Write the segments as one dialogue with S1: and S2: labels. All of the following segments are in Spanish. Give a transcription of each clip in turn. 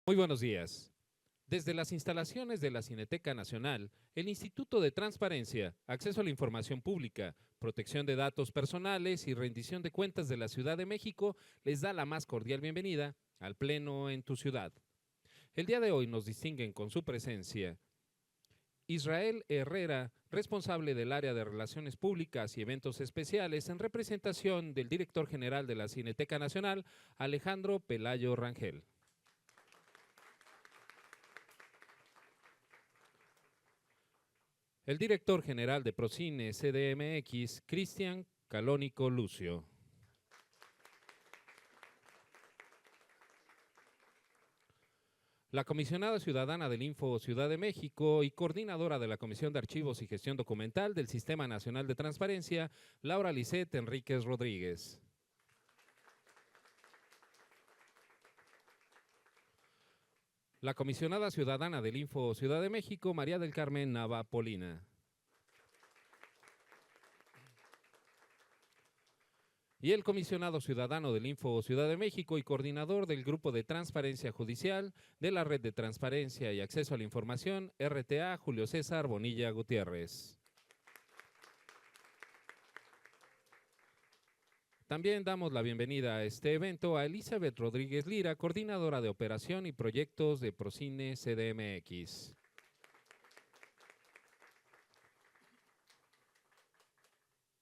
S1: Muy buenos días. Desde las instalaciones de la Cineteca Nacional, el Instituto de Transparencia, Acceso a la Información Pública, Protección de Datos Personales y Rendición de Cuentas de la Ciudad de México les da la más cordial bienvenida al Pleno en tu ciudad. El día de hoy nos distinguen con su presencia Israel Herrera, responsable del área de Relaciones Públicas y Eventos Especiales en representación del director general de la Cineteca Nacional, Alejandro Pelayo Rangel. El director general de Procine CDMX, Cristian Calónico Lucio. La comisionada ciudadana del Info Ciudad de México y coordinadora de la Comisión de Archivos y Gestión Documental del Sistema Nacional de Transparencia, Laura Lisset Enríquez Rodríguez. La comisionada ciudadana del Info Ciudad de México, María del Carmen Nava Polina. Y el comisionado ciudadano del Info Ciudad de México y coordinador del Grupo de Transparencia Judicial de la Red de Transparencia y Acceso a la Información, RTA, Julio César Bonilla Gutiérrez. También damos la bienvenida a este evento a Elizabeth Rodríguez Lira, coordinadora de operación y proyectos de Procine CDMX.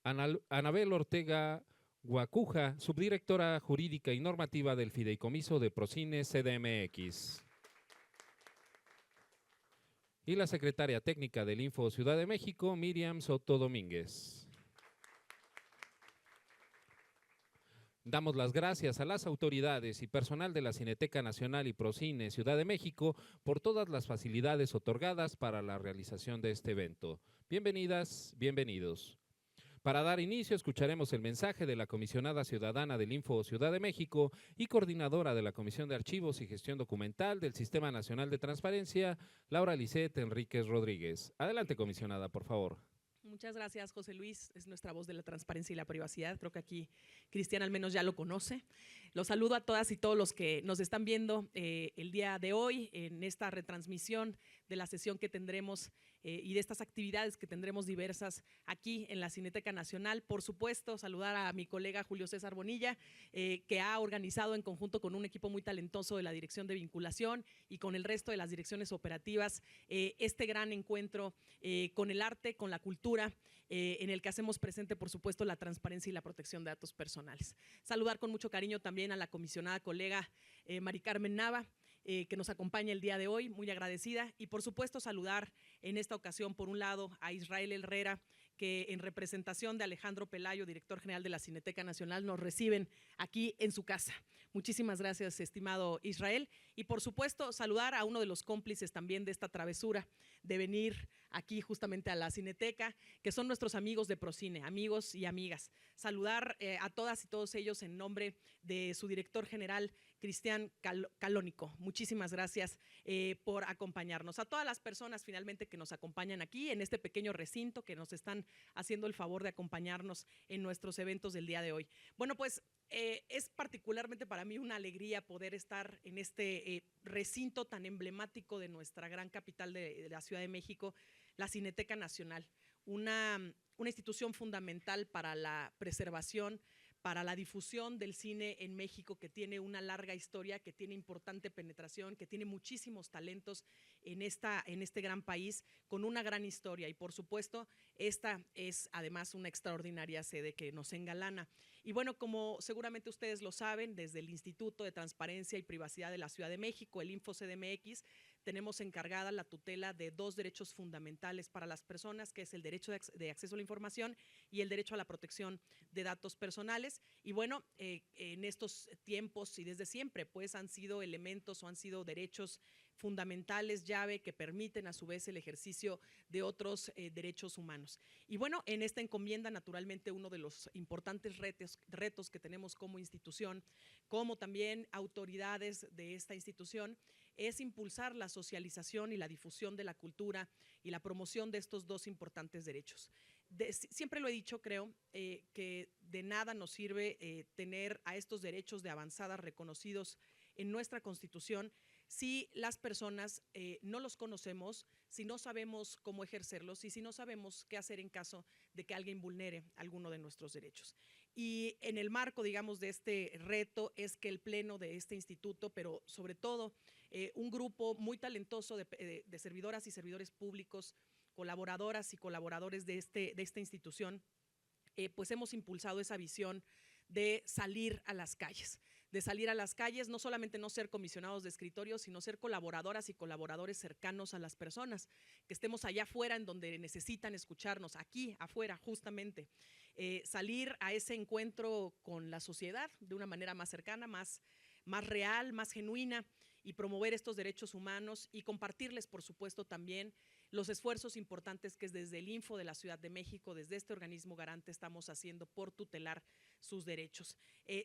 S1: Anabel Ortega Guacuja, subdirectora jurídica y normativa del Fideicomiso de Procine CDMX. Y la secretaria técnica del Info Ciudad de México, Miriam Soto Domínguez. Damos las gracias a las autoridades y personal de la Cineteca Nacional y Procine Ciudad de México por todas las facilidades otorgadas para la realización de este evento. Bienvenidas, bienvenidos. Para dar inicio, escucharemos el mensaje de la comisionada ciudadana del Info Ciudad de México y coordinadora de la Comisión de Archivos y Gestión Documental del Sistema Nacional de Transparencia, Laura Lisset Enríquez Rodríguez. Adelante, comisionada, por favor.
S2: Muchas gracias, José Luis. Es nuestra voz de la transparencia y la privacidad. Creo que aquí Cristian al menos ya lo conoce. Los saludo a todas y todos los que nos están viendo el día de hoy en esta retransmisión de la sesión que tendremos y de estas actividades que tendremos diversas aquí en la Cineteca Nacional. Por supuesto, saludar a mi colega Julio César Bonilla, que ha organizado en conjunto con un equipo muy talentoso de la Dirección de Vinculación y con el resto de las direcciones operativas este gran encuentro con el arte, con la cultura, en el que hacemos presente, por supuesto, la transparencia y la protección de datos personales. Saludar con mucho cariño también a la comisionada colega Mari Carmen Nava, que nos acompaña el día de hoy, muy agradecida. Y por supuesto saludar en esta ocasión, por un lado, a Israel Herrera, que en representación de Alejandro Pelayo, director general de la Cineteca Nacional, nos reciben aquí en su casa. Muchísimas gracias, estimado Israel. Y por supuesto saludar a uno de los cómplices también de esta travesura de venir aquí justamente a la Cineteca, que son nuestros amigos de Procine, amigos y amigas. Saludar a todas y todos ellos en nombre de su director general, Cristian Calónico. Muchísimas gracias por acompañarnos. A todas las personas finalmente que nos acompañan aquí en este pequeño recinto, que nos están haciendo el favor de acompañarnos en nuestros eventos del día de hoy. Bueno, pues es particularmente para mí una alegría poder estar en este recinto tan emblemático de nuestra gran capital de la Ciudad de México, la Cineteca Nacional, una institución fundamental para la preservación, para la difusión del cine en México, que tiene una larga historia, que tiene importante penetración, que tiene muchísimos talentos en este gran país, con una gran historia. Y por supuesto, esta es además una extraordinaria sede que nos engalana. Y bueno, como seguramente ustedes lo saben, desde el Instituto de Transparencia y Privacidad de la Ciudad de México, el Info CDMX, tenemos encargada la tutela de dos derechos fundamentales para las personas, que es el derecho de acceso a la información y el derecho a la protección de datos personales. Y bueno, en estos tiempos y desde siempre, pues han sido elementos o han sido derechos fundamentales, llave, que permiten a su vez el ejercicio de otros derechos humanos. Y bueno, en esta encomienda, naturalmente, uno de los importantes retos que tenemos como institución, como también autoridades de esta institución, es impulsar la socialización y la difusión de la cultura y la promoción de estos dos importantes derechos. Siempre lo he dicho, creo, que de nada nos sirve tener a estos derechos de avanzada reconocidos en nuestra Constitución si las personas no los conocemos, si no sabemos cómo ejercerlos y si no sabemos qué hacer en caso de que alguien vulnere alguno de nuestros derechos. Y en el marco, digamos, de este reto es que el pleno de este instituto, pero sobre todo un grupo muy talentoso de servidoras y servidores públicos, colaboradoras y colaboradores de esta institución, pues hemos impulsado esa visión de salir a las calles. No solamente no ser comisionados de escritorio, sino ser colaboradoras y colaboradores cercanos a las personas, que estemos allá afuera en donde necesitan escucharnos, aquí afuera justamente. Salir a ese encuentro con la sociedad de una manera más cercana, más real, más genuina, y promover estos derechos humanos y compartirles, por supuesto, también los esfuerzos importantes que desde el Info de la Ciudad de México, desde este organismo garante, estamos haciendo por tutelar sus derechos.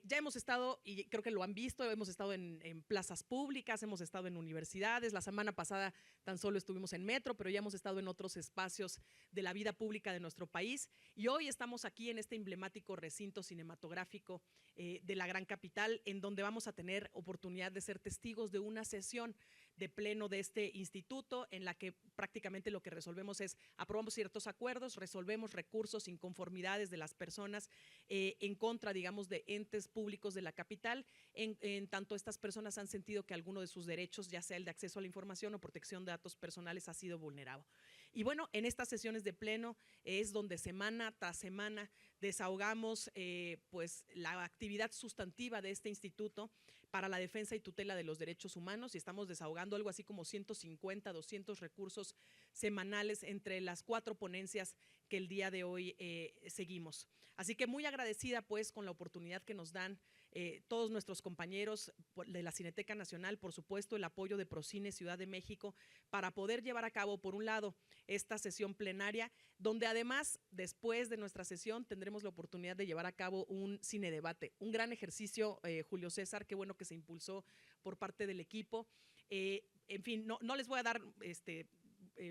S2: Ya hemos estado, y creo que lo han visto, hemos estado en plazas públicas, hemos estado en universidades, la semana pasada tan solo estuvimos en Metro, pero ya hemos estado en otros espacios de la vida pública de nuestro país, y hoy estamos aquí en este emblemático recinto cinematográfico de la gran capital, en donde vamos a tener oportunidad de ser testigos de una sesión de pleno de este instituto, en la que prácticamente lo que resolvemos es aprobamos ciertos acuerdos, resolvemos recursos, inconformidades de las personas en contra, digamos, de entes públicos de la capital, en tanto estas personas han sentido que alguno de sus derechos, ya sea el de acceso a la información o protección de datos personales, ha sido vulnerado. Y bueno, en estas sesiones de pleno es donde semana tras semana desahogamos pues la actividad sustantiva de este instituto para la defensa y tutela de los derechos humanos, y estamos desahogando algo así como 150, 200 recursos semanales entre las 4 ponencias que el día de hoy seguimos. Así que muy agradecida pues con la oportunidad que nos dan todos nuestros compañeros de la Cineteca Nacional, por supuesto el apoyo de Procine Ciudad de México, para poder llevar a cabo, por un lado, esta sesión plenaria, donde además, después de nuestra sesión, tendremos la oportunidad de llevar a cabo un cine debate, un gran ejercicio, Julio César, qué bueno que se impulsó por parte del equipo. En fin, no les voy a dar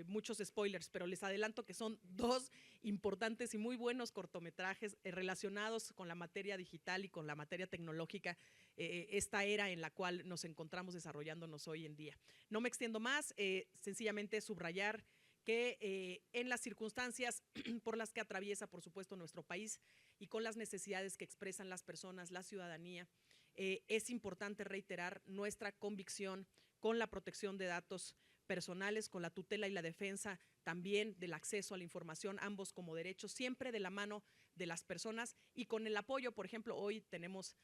S2: muchos spoilers, pero les adelanto que son 2 importantes y muy buenos cortometrajes relacionados con la materia digital y con la materia tecnológica, esta era en la cual nos encontramos desarrollándonos hoy en día. No me extiendo más, sencillamente subrayar que en las circunstancias por las que atraviesa, por supuesto, nuestro país y con las necesidades que expresan las personas, la ciudadanía, es importante reiterar nuestra convicción con la protección de datos personales, con la tutela y la defensa también del acceso a la información, ambos como derechos, siempre de la mano de las personas y con el apoyo. Por ejemplo, hoy tenemos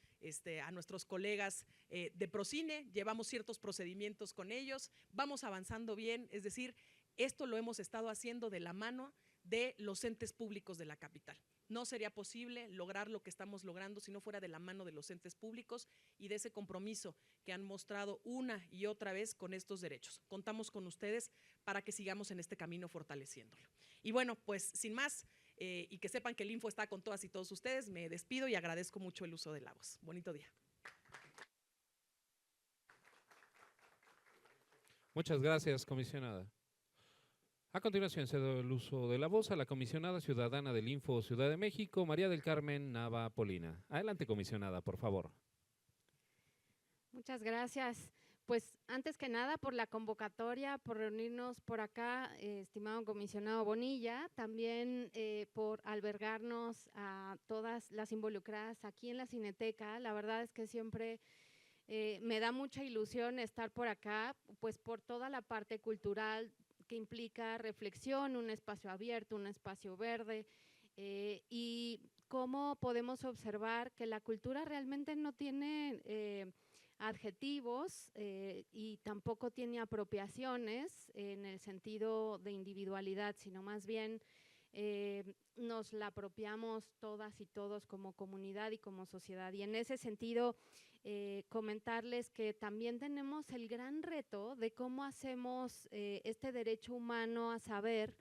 S2: a nuestros colegas de Procine, llevamos ciertos procedimientos con ellos, vamos avanzando bien, es decir, esto lo hemos estado haciendo de la mano de los entes públicos de la capital. No sería posible lograr lo que estamos logrando si no fuera de la mano de los entes públicos y de ese compromiso que han mostrado una y otra vez con estos derechos. Contamos con ustedes para que sigamos en este camino fortaleciéndolo. Y bueno, pues sin más, y que sepan que el Info está con todas y todos ustedes, me despido y agradezco mucho el uso de la voz. Bonito día.
S1: Muchas gracias, comisionada. A continuación, cedo el uso de la voz a la comisionada ciudadana del Info Ciudad de México, María del Carmen Nava Polina. Adelante, comisionada, por favor.
S3: Muchas gracias. Pues antes que nada por la convocatoria, por reunirnos por acá, estimado comisionado Bonilla, también por albergarnos a todas las involucradas aquí en la Cineteca. La verdad es que siempre me da mucha ilusión estar por acá, pues por toda la parte cultural que implica reflexión, un espacio abierto, un espacio verde, y cómo podemos observar que la cultura realmente no tiene adjetivos y tampoco tiene apropiaciones en el sentido de individualidad, sino más bien nos la apropiamos todas y todos como comunidad y como sociedad. Y en ese sentido, comentarles que también tenemos el gran reto de cómo hacemos este derecho humano a saber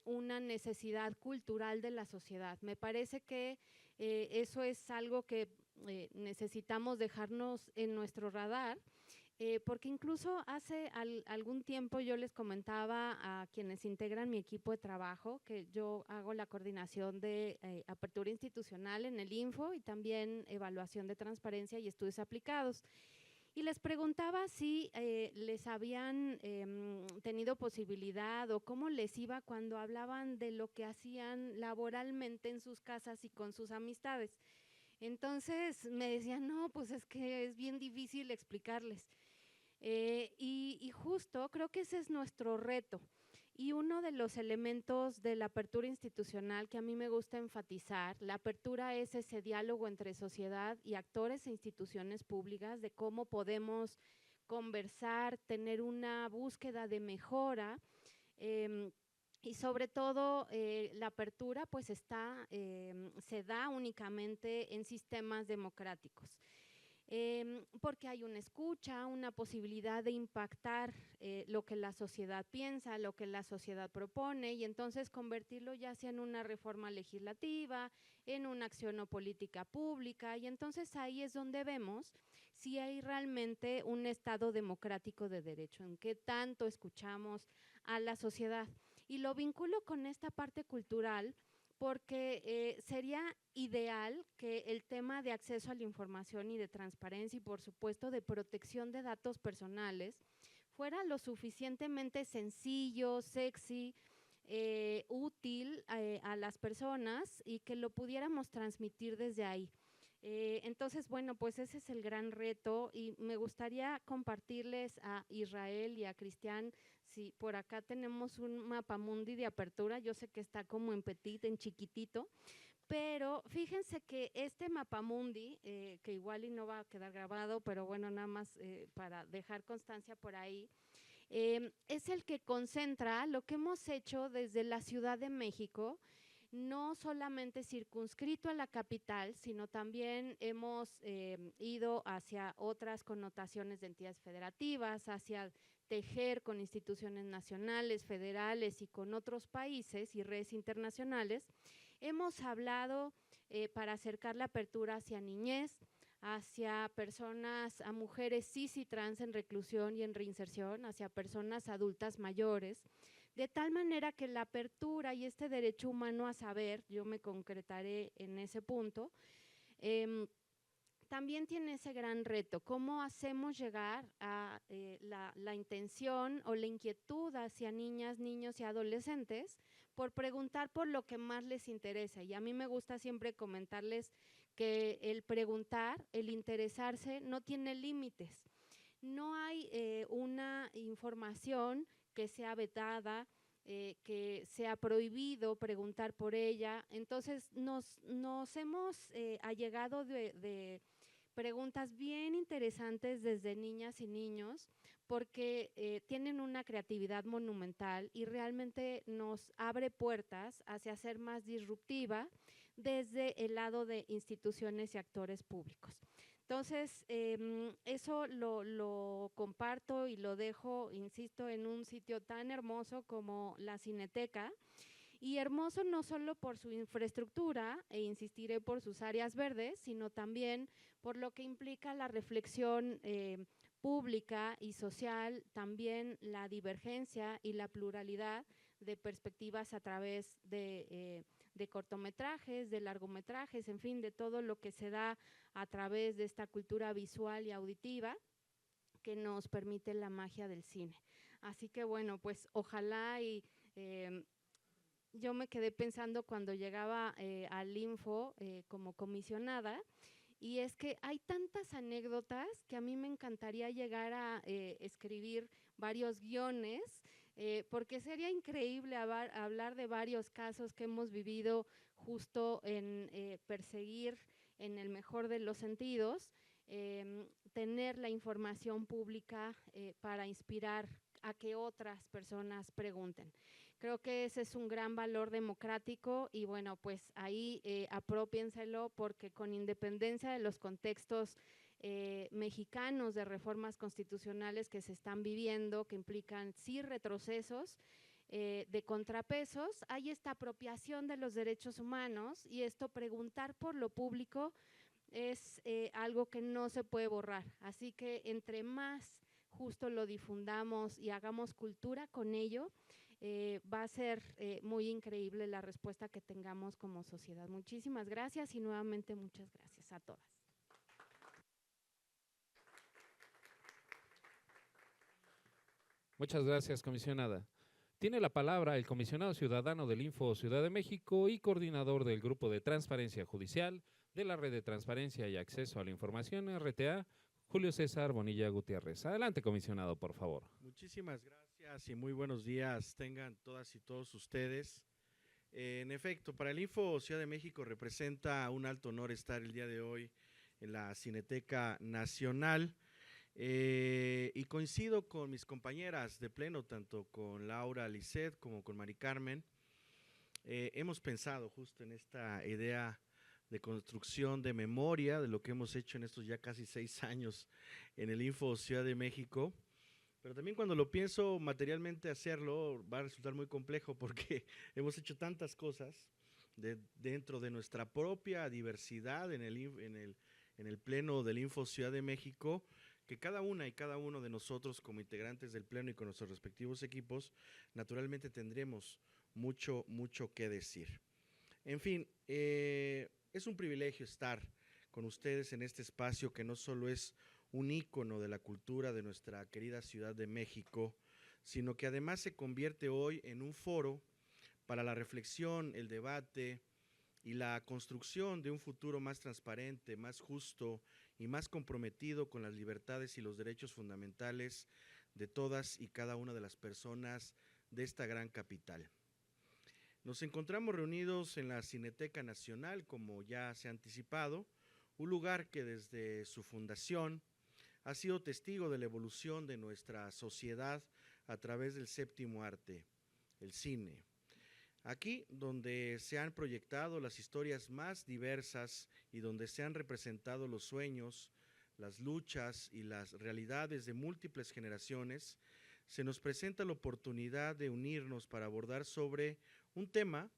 S3: una necesidad cultural de la sociedad. Me parece que eso es algo que necesitamos dejarnos en nuestro radar, porque incluso hace algún tiempo yo les comentaba a quienes integran mi equipo de trabajo que yo hago la coordinación de apertura institucional en el Info y también evaluación de transparencia y estudios aplicados. y les preguntaba si les habían tenido posibilidad o cómo les iba cuando hablaban de lo que hacían laboralmente en sus casas y con sus amistades. Entonces me decían, no, pues es que es bien difícil explicarles. Y justo creo que ese es nuestro reto. Y uno de los elementos de la apertura institucional que a mí me gusta enfatizar, la apertura es ese diálogo entre sociedad y actores e instituciones públicas de cómo podemos conversar, tener una búsqueda de mejora, y sobre todo la apertura pues se da únicamente en sistemas democráticos. Porque hay una escucha, una posibilidad de impactar lo que la sociedad piensa, lo que la sociedad propone, y entonces convertirlo ya sea en una reforma legislativa, en una acción o política pública, y entonces ahí es donde vemos si hay realmente un Estado democrático de derecho, en qué tanto escuchamos a la sociedad. Y lo vinculo con esta parte cultural, porque sería ideal que el tema de acceso a la información y de transparencia y por supuesto de protección de datos personales fuera lo suficientemente sencillo, sexy, útil a las personas y que lo pudiéramos transmitir desde ahí. Entonces, bueno, pues ese es el gran reto y me gustaría compartirles a Israel y a Cristian, si por acá tenemos un mapamundi de apertura, yo sé que está como en petit, en chiquitito, pero fíjense que este mapamundi, que igual y no va a quedar grabado, pero bueno, nada más para dejar constancia por ahí, es el que concentra lo que hemos hecho desde la Ciudad de México, no solamente circunscrito a la capital, sino también hemos ido hacia otras connotaciones de entidades federativas, hacia tejer con instituciones nacionales, federales y con otros países y redes internacionales. Hemos hablado para acercar la apertura hacia niñez, hacia personas, a mujeres cis y trans en reclusión y en reinserción, hacia personas adultas mayores, de tal manera que la apertura y este derecho humano a saber, yo me concretaré en ese punto, también tiene ese gran reto, cómo hacemos llegar a la intención o la inquietud hacia niñas, niños y adolescentes por preguntar por lo que más les interesa. Y a mí me gusta siempre comentarles que el preguntar, el interesarse, no tiene límites. No hay una información que sea vetada, que sea prohibido preguntar por ella. Entonces nos hemos allegado de preguntas bien interesantes desde niñas y niños, porque tienen una creatividad monumental y realmente nos abre puertas hacia ser más disruptiva desde el lado de instituciones y actores públicos. Entonces, eso lo comparto y lo dejo, insisto, en un sitio tan hermoso como la Cineteca, y hermoso no solo por su infraestructura, e insistiré por sus áreas verdes, sino también por lo que implica la reflexión pública y social, también la divergencia y la pluralidad de perspectivas a través de cortometrajes, de largometrajes, en fin, de todo lo que se da a través de esta cultura visual y auditiva que nos permite la magia del cine. Así que bueno, pues ojalá y yo me quedé pensando cuando llegaba al Info como comisionada, y es que hay tantas anécdotas que a mí me encantaría llegar a escribir varios guiones, porque sería increíble hablar de varios casos que hemos vivido justo en perseguir, en el mejor de los sentidos, tener la información pública para inspirar a que otras personas pregunten. Creo que ese es un gran valor democrático y bueno, pues ahí apropiénselo, porque con independencia de los contextos mexicanos de reformas constitucionales que se están viviendo, que implican sí retrocesos, de contrapesos, hay esta apropiación de los derechos humanos, y esto, preguntar por lo público, es algo que no se puede borrar. Así que entre más justo lo difundamos y hagamos cultura con ello, va a ser muy increíble la respuesta que tengamos como sociedad. Muchísimas gracias y nuevamente muchas gracias a todas.
S1: Muchas gracias, comisionada. Tiene la palabra el comisionado ciudadano del Info Ciudad de México y coordinador del Grupo de Transparencia Judicial de la Red de Transparencia y Acceso a la Información RTA, Julio César Bonilla Gutiérrez. Adelante, comisionado, por favor.
S4: Muchísimas gracias y muy buenos días tengan todas y todos ustedes. En efecto, para el Info Ciudad de México representa un alto honor estar el día de hoy en la Cineteca Nacional. Y coincido con mis compañeras de pleno, tanto con Laura Lisset como con Mari Carmen. Hemos pensado justo en esta idea de construcción de memoria de lo que hemos hecho en estos ya casi 6 años en el Info Ciudad de México. Pero también cuando lo pienso materialmente hacerlo va a resultar muy complejo porque hemos hecho tantas cosas dentro de nuestra propia diversidad en el pleno del Info Ciudad de México, que cada una y cada uno de nosotros como integrantes del pleno y con nuestros respectivos equipos, naturalmente tendremos mucho que decir. En fin, es un privilegio estar con ustedes en este espacio que no solo es un ícono de la cultura de nuestra querida Ciudad de México, sino que además se convierte hoy en un foro para la reflexión, el debate y la construcción de un futuro más transparente, más justo y más comprometido con las libertades y los derechos fundamentales de todas y cada una de las personas de esta gran capital. Nos encontramos reunidos en la Cineteca Nacional, como ya se ha anticipado, un lugar que desde su fundación ha sido testigo de la evolución de nuestra sociedad a través del séptimo arte, el cine. Aquí, donde se han proyectado las historias más diversas y donde se han representado los sueños, las luchas y las realidades de múltiples generaciones, se nos presenta la oportunidad de unirnos para abordar sobre un tema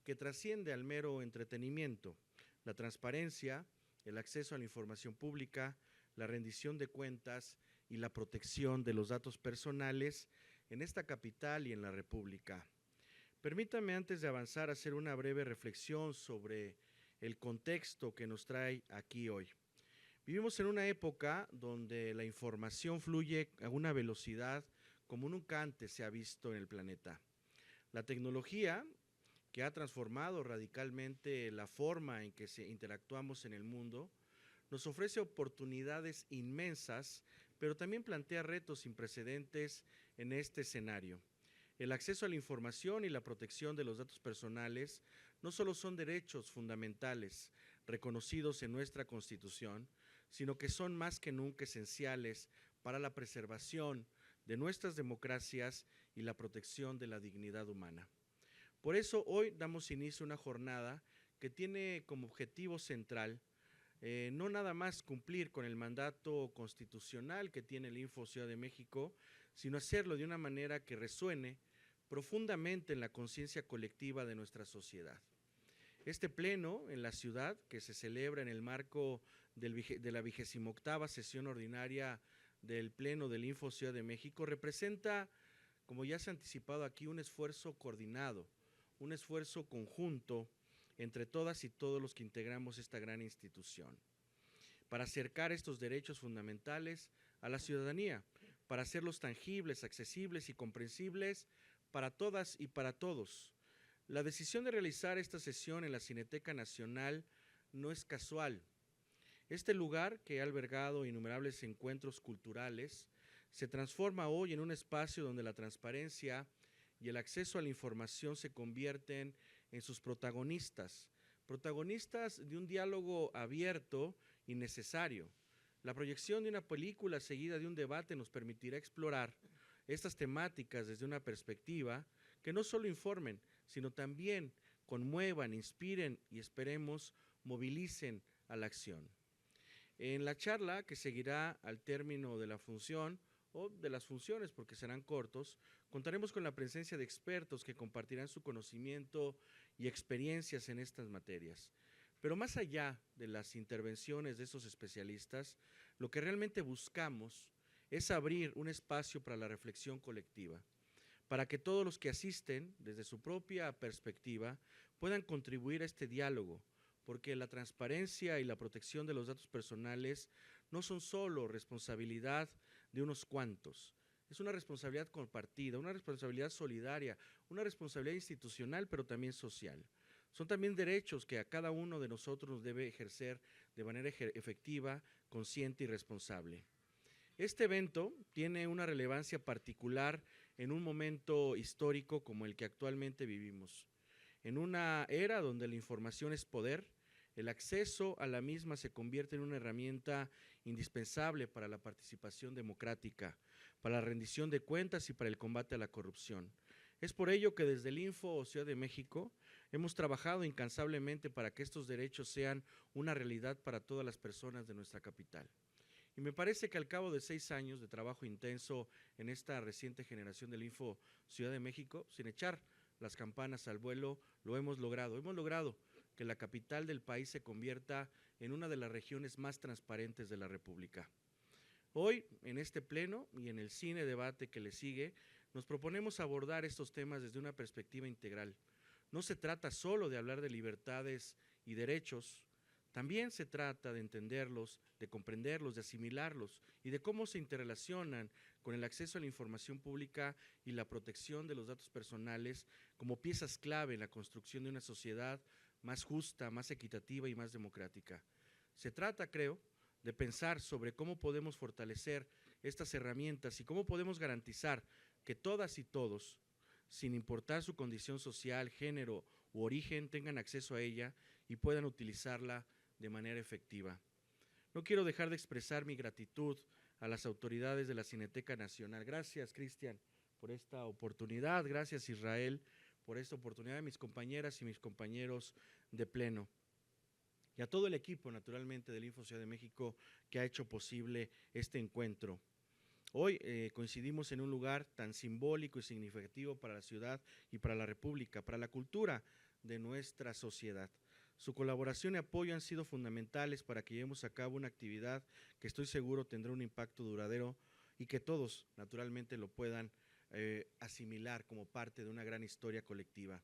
S4: que trasciende al mero entretenimiento: la transparencia, el acceso a la información pública, la rendición de cuentas y la protección de los datos personales en esta capital y en la República. Permítanme, antes de avanzar, hacer una breve reflexión sobre el contexto que nos trae aquí hoy. Vivimos en una época donde la información fluye a una velocidad como nunca antes se ha visto en el planeta. La tecnología, que ha transformado radicalmente la forma en que interactuamos en el mundo, nos ofrece oportunidades inmensas, pero también plantea retos sin precedentes en este escenario. El acceso a la información y la protección de los datos personales no solo son derechos fundamentales reconocidos en nuestra Constitución, sino que son más que nunca esenciales para la preservación de nuestras democracias y la protección de la dignidad humana. Por eso hoy damos inicio a una jornada que tiene como objetivo central no nada más cumplir con el mandato constitucional que tiene el Info Ciudad de México, sino hacerlo de una manera que resuene profundamente en la conciencia colectiva de nuestra sociedad. Este pleno en la ciudad, que se celebra en el marco de la 28ª sesión ordinaria del Pleno del Info Ciudad de México, representa, como ya se ha anticipado aquí, un esfuerzo coordinado, un esfuerzo conjunto entre todas y todos los que integramos esta gran institución, para acercar estos derechos fundamentales a la ciudadanía, para hacerlos tangibles, accesibles y comprensibles para todas y para todos. La decisión de realizar esta sesión en la Cineteca Nacional no es casual. Este lugar, que ha albergado innumerables encuentros culturales, se transforma hoy en un espacio donde la transparencia y el acceso a la información se convierten en sus protagonistas de un diálogo abierto y necesario. La proyección de una película seguida de un debate nos permitirá explorar estas temáticas desde una perspectiva que no solo informen, sino también conmuevan, inspiren y, esperemos, movilicen a la acción. En la charla que seguirá al término de la función, o de las funciones porque serán cortos, contaremos con la presencia de expertos que compartirán su conocimiento y experiencias en estas materias. Pero más allá de las intervenciones de esos especialistas, lo que realmente buscamos es abrir un espacio para la reflexión colectiva, para que todos los que asisten, desde su propia perspectiva, puedan contribuir a este diálogo, porque la transparencia y la protección de los datos personales no son solo responsabilidad de unos cuantos, Es una responsabilidad compartida, una responsabilidad solidaria, una responsabilidad institucional, pero también social. Son también derechos que a cada uno de nosotros nos debe ejercer de manera efectiva, consciente y responsable. Este evento tiene una relevancia particular en un momento histórico como el que actualmente vivimos. En una era donde la información es poder, el acceso a la misma se convierte en una herramienta indispensable para la participación democrática, para la rendición de cuentas y para el combate a la corrupción. Es por ello que desde el Info Ciudad de México hemos trabajado incansablemente para que estos derechos sean una realidad para todas las personas de nuestra capital. Y me parece que al cabo de 6 años de trabajo intenso en esta reciente generación del Info Ciudad de México, sin echar las campanas al vuelo, lo hemos logrado. Hemos logrado que la capital del país se convierta en una de las regiones más transparentes de la República. Hoy, en este pleno y en el cine debate que le sigue, nos proponemos abordar estos temas desde una perspectiva integral. No se trata solo de hablar de libertades y derechos, también se trata de entenderlos, de comprenderlos, de asimilarlos y de cómo se interrelacionan con el acceso a la información pública y la protección de los datos personales como piezas clave en la construcción de una sociedad más justa, más equitativa y más democrática. Se trata, creo, de pensar sobre cómo podemos fortalecer estas herramientas y cómo podemos garantizar que todas y todos, sin importar su condición social, género u origen, tengan acceso a ella y puedan utilizarla de manera efectiva. No quiero dejar de expresar mi gratitud a las autoridades de la Cineteca Nacional. Gracias, Cristian, por esta oportunidad. Gracias, Israel, por esta oportunidad, mis compañeras y mis compañeros de pleno. Y a todo el equipo, naturalmente, del Info Ciudad de México que ha hecho posible este encuentro. Hoy coincidimos en un lugar tan simbólico y significativo para la ciudad y para la República, para la cultura de nuestra sociedad. Su colaboración y apoyo han sido fundamentales para que llevemos a cabo una actividad que estoy seguro tendrá un impacto duradero y que todos, naturalmente, lo puedan asimilar como parte de una gran historia colectiva.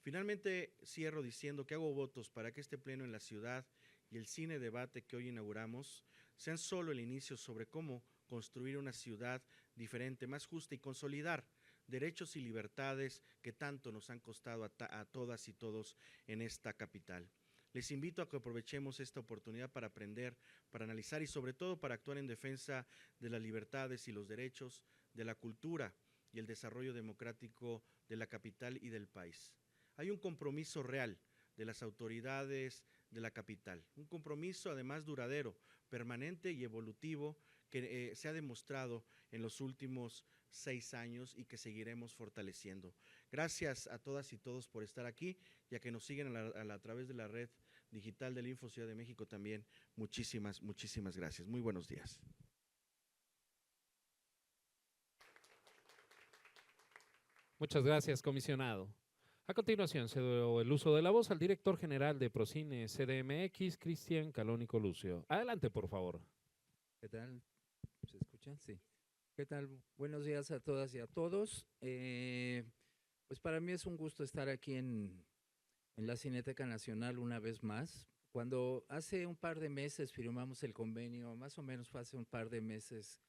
S4: Finalmente, cierro diciendo que hago votos para que este pleno en la ciudad y el cine debate que hoy inauguramos sean solo el inicio sobre cómo construir una ciudad diferente, más justa y consolidar derechos y libertades que tanto nos han costado a todas y todos en esta capital. Les invito a que aprovechemos esta oportunidad para aprender, para analizar y sobre todo para actuar en defensa de las libertades y los derechos, de la cultura y el desarrollo democrático de la capital y del país. Hay un compromiso real de las autoridades de la capital, un compromiso además duradero, permanente y evolutivo que se ha demostrado en los últimos 6 años y que seguiremos fortaleciendo. Gracias a todas y todos por estar aquí y a que nos siguen a través de la red digital del Info Ciudad de México también. Muchísimas gracias. Muy buenos días.
S1: Muchas gracias, comisionado. A continuación, cedo el uso de la voz al director general de Procine CDMX, Cristian Calónico Lucio. Adelante, por favor.
S5: ¿Qué tal? ¿Se escucha? Sí. ¿Qué tal? Buenos días a todas y a todos. Pues para mí es un gusto estar aquí en la Cineteca Nacional una vez más. Cuando hace un par de meses firmamos el convenio, más o menos fue hace un par de meses,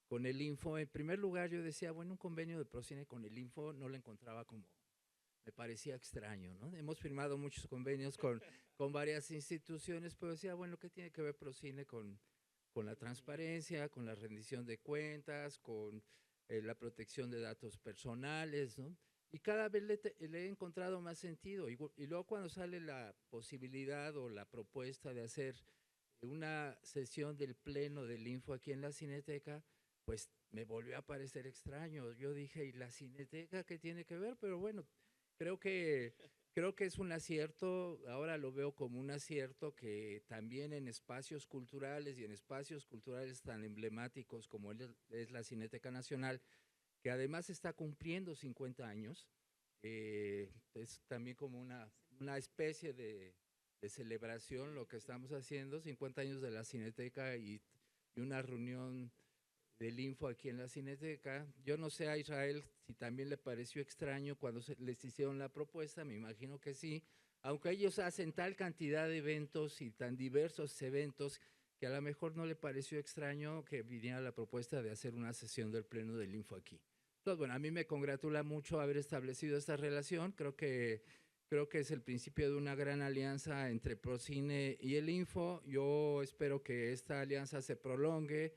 S5: con el Info, en primer lugar yo decía, bueno, un convenio de Procine con el Info no lo encontraba como, me parecía extraño, ¿no? Hemos firmado muchos convenios con varias instituciones, pero decía, bueno, ¿qué tiene que ver Procine con la transparencia, con la rendición de cuentas, con la protección de datos personales, ¿no? Y cada vez le he encontrado más sentido. Y luego cuando sale la posibilidad o la propuesta de hacer una sesión del pleno del Info aquí en la Cineteca, pues me volvió a parecer extraño. Yo dije, ¿y la Cineteca qué tiene que ver? Pero bueno, creo que es un acierto, ahora lo veo como un acierto que también en espacios culturales y en espacios culturales tan emblemáticos como es la Cineteca Nacional, que además está cumpliendo 50 años, es también como una especie de celebración lo que estamos haciendo, 50 años de la Cineteca y una reunión del Info aquí en la Cineteca. Yo no sé a Israel si también le pareció extraño cuando les hicieron la propuesta, me imagino que sí, aunque ellos hacen tal cantidad de eventos y tan diversos eventos que a lo mejor no le pareció extraño que viniera la propuesta de hacer una sesión del Pleno del Info aquí. Entonces, bueno, a mí me congratula mucho haber establecido esta relación. Creo que es el principio de una gran alianza entre Procine y el Info. Yo espero que esta alianza se prolongue.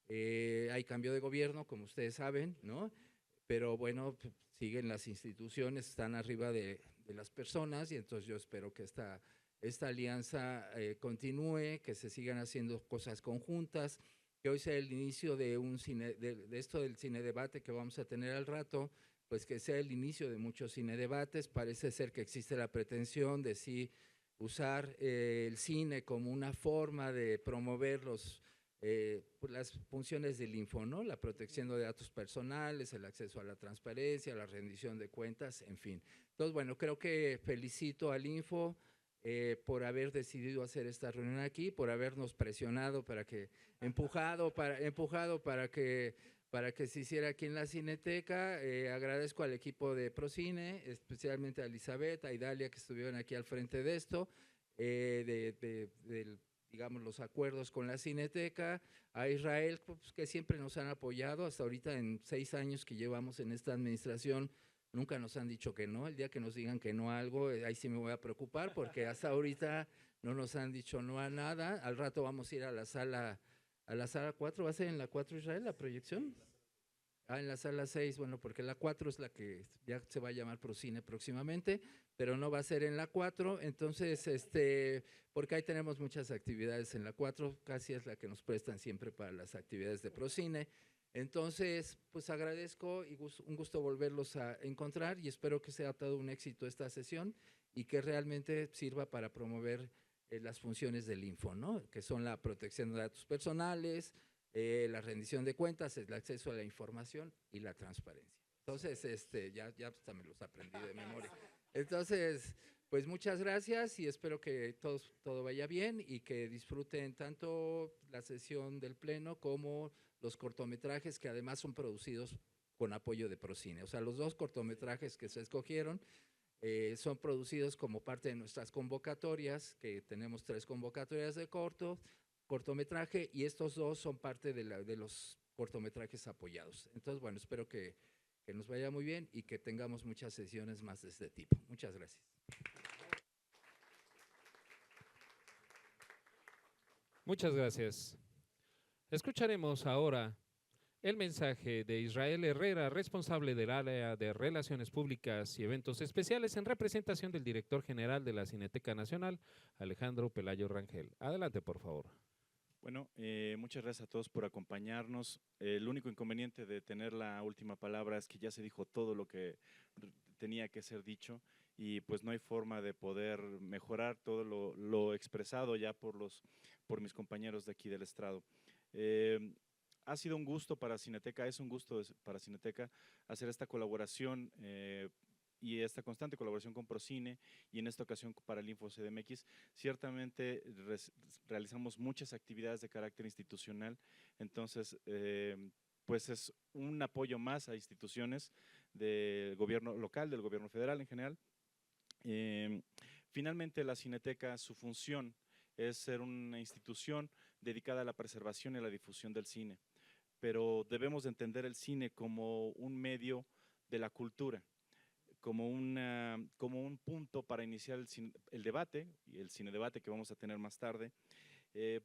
S5: Hay cambio de gobierno, como ustedes saben, ¿no? Pero bueno, siguen las instituciones, están arriba de las personas, y entonces yo espero que esta alianza continúe, que se sigan haciendo cosas conjuntas, que hoy sea el inicio de esto del cine debate que vamos a tener al rato, pues que sea el inicio de muchos cine debates. Parece ser que existe la pretensión de sí usar el cine como una forma de promover las funciones del Info, ¿no? La protección de datos personales, el acceso a la transparencia, la rendición de cuentas, en fin. Entonces, bueno, creo que felicito al Info por haber decidido hacer esta reunión aquí, por habernos presionado empujado para que se hiciera aquí en la Cineteca. Agradezco al equipo de Procine, especialmente a Elizabeth, a Idalia, que estuvieron aquí al frente de esto, digamos, los acuerdos con la Cineteca, a Israel, pues, que siempre nos han apoyado. Hasta ahorita, en 6 años que llevamos en esta administración, nunca nos han dicho que no. El día que nos digan que no a algo, ahí sí me voy a preocupar, porque hasta ahorita no nos han dicho no a nada. Al rato vamos a ir a la sala 4, ¿va a ser en la 4, Israel, la proyección? En la sala 6, bueno, porque la 4 es la que ya se va a llamar Procine próximamente, pero no va a ser en la 4, entonces, porque ahí tenemos muchas actividades en la 4, casi es la que nos prestan siempre para las actividades de Procine. Entonces, pues agradezco y un gusto volverlos a encontrar, y espero que sea todo un éxito esta sesión y que realmente sirva para promover las funciones del Info, ¿no? Que son la protección de datos personales, la rendición de cuentas, el acceso a la información y la transparencia. Entonces, ya hasta me los aprendí de memoria. Entonces, pues muchas gracias y espero que todo vaya bien y que disfruten tanto la sesión del Pleno como los cortometrajes, que además son producidos con apoyo de Procine. O sea, los 2 cortometrajes que se escogieron son producidos como parte de nuestras convocatorias, que tenemos 3 convocatorias de cortometraje, y estos 2 son parte de los cortometrajes apoyados. Entonces, bueno, espero que nos vaya muy bien y que tengamos muchas sesiones más de este tipo. Muchas gracias.
S1: Muchas gracias. Escucharemos ahora el mensaje de Israel Herrera, responsable del área de Relaciones Públicas y Eventos Especiales, en representación del director general de la Cineteca Nacional, Alejandro Pelayo Rangel. Adelante, por favor.
S6: Bueno, muchas gracias a todos por acompañarnos. El único inconveniente de tener la última palabra es que ya se dijo todo lo que tenía que ser dicho, y pues no hay forma de poder mejorar todo lo expresado ya por mis compañeros de aquí del estrado. Ha sido un gusto para Cineteca, es un gusto para Cineteca hacer esta colaboración y esta constante colaboración con Procine, y en esta ocasión para el Info CDMX. Ciertamente realizamos muchas actividades de carácter institucional, entonces pues es un apoyo más a instituciones del gobierno local, del gobierno federal en general. Finalmente, la Cineteca, su función es ser una institución dedicada a la preservación y a la difusión del cine, pero debemos de entender el cine como un medio de la cultura, como un punto para iniciar el debate, y el cine debate que vamos a tener más tarde,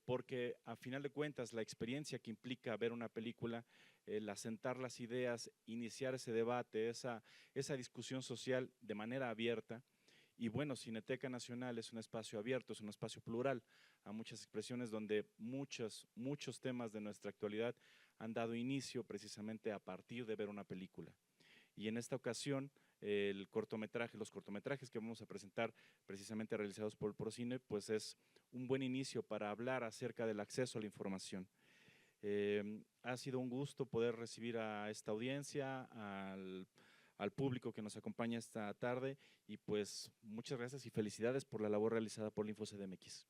S6: porque a final de cuentas la experiencia que implica ver una película, el asentar las ideas, iniciar ese debate, esa discusión social de manera abierta. Y bueno, Cineteca Nacional es un espacio abierto, es un espacio plural a muchas expresiones, donde muchos temas de nuestra actualidad han dado inicio precisamente a partir de ver una película. Y en esta ocasión, los cortometrajes que vamos a presentar, precisamente realizados por Procine, pues es un buen inicio para hablar acerca del acceso a la información. Ha sido un gusto poder recibir a esta audiencia, al público que nos acompaña esta tarde, y pues muchas gracias y felicidades por la labor realizada por el Info CDMX.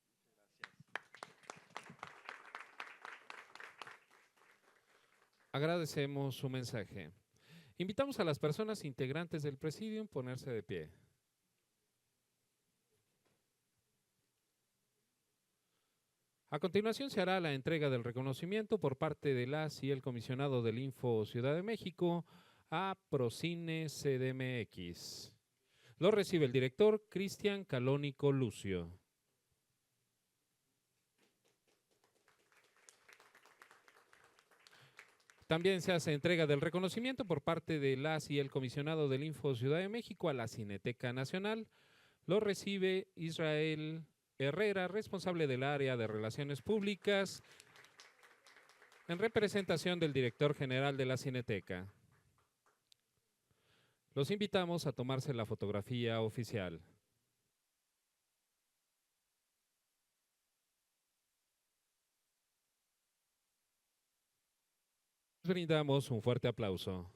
S1: Agradecemos su mensaje. Invitamos a las personas integrantes del Presidium a ponerse de pie. A continuación se hará la entrega del reconocimiento por parte de las y el comisionado del Info Ciudad de México a Procine CDMX. Lo recibe el director Cristian Calónico Lucio. También se hace entrega del reconocimiento por parte de las y el comisionado del Info Ciudad de México a la Cineteca Nacional. Lo recibe Israel Herrera, responsable del área de Relaciones Públicas, en representación del director general de la Cineteca. Los invitamos a tomarse la fotografía oficial. Les brindamos un fuerte aplauso.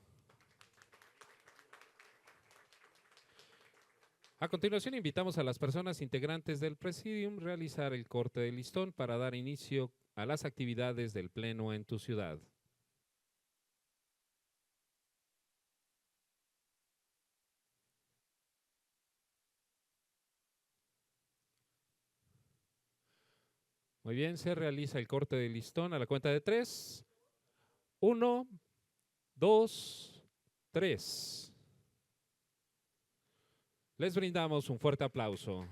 S1: A continuación, invitamos a las personas integrantes del Presidium a realizar el corte de listón para dar inicio a las actividades del Pleno en tu ciudad. Muy bien, se realiza el corte de listón a la cuenta de 3. 1, 2, 3. Les brindamos un fuerte aplauso.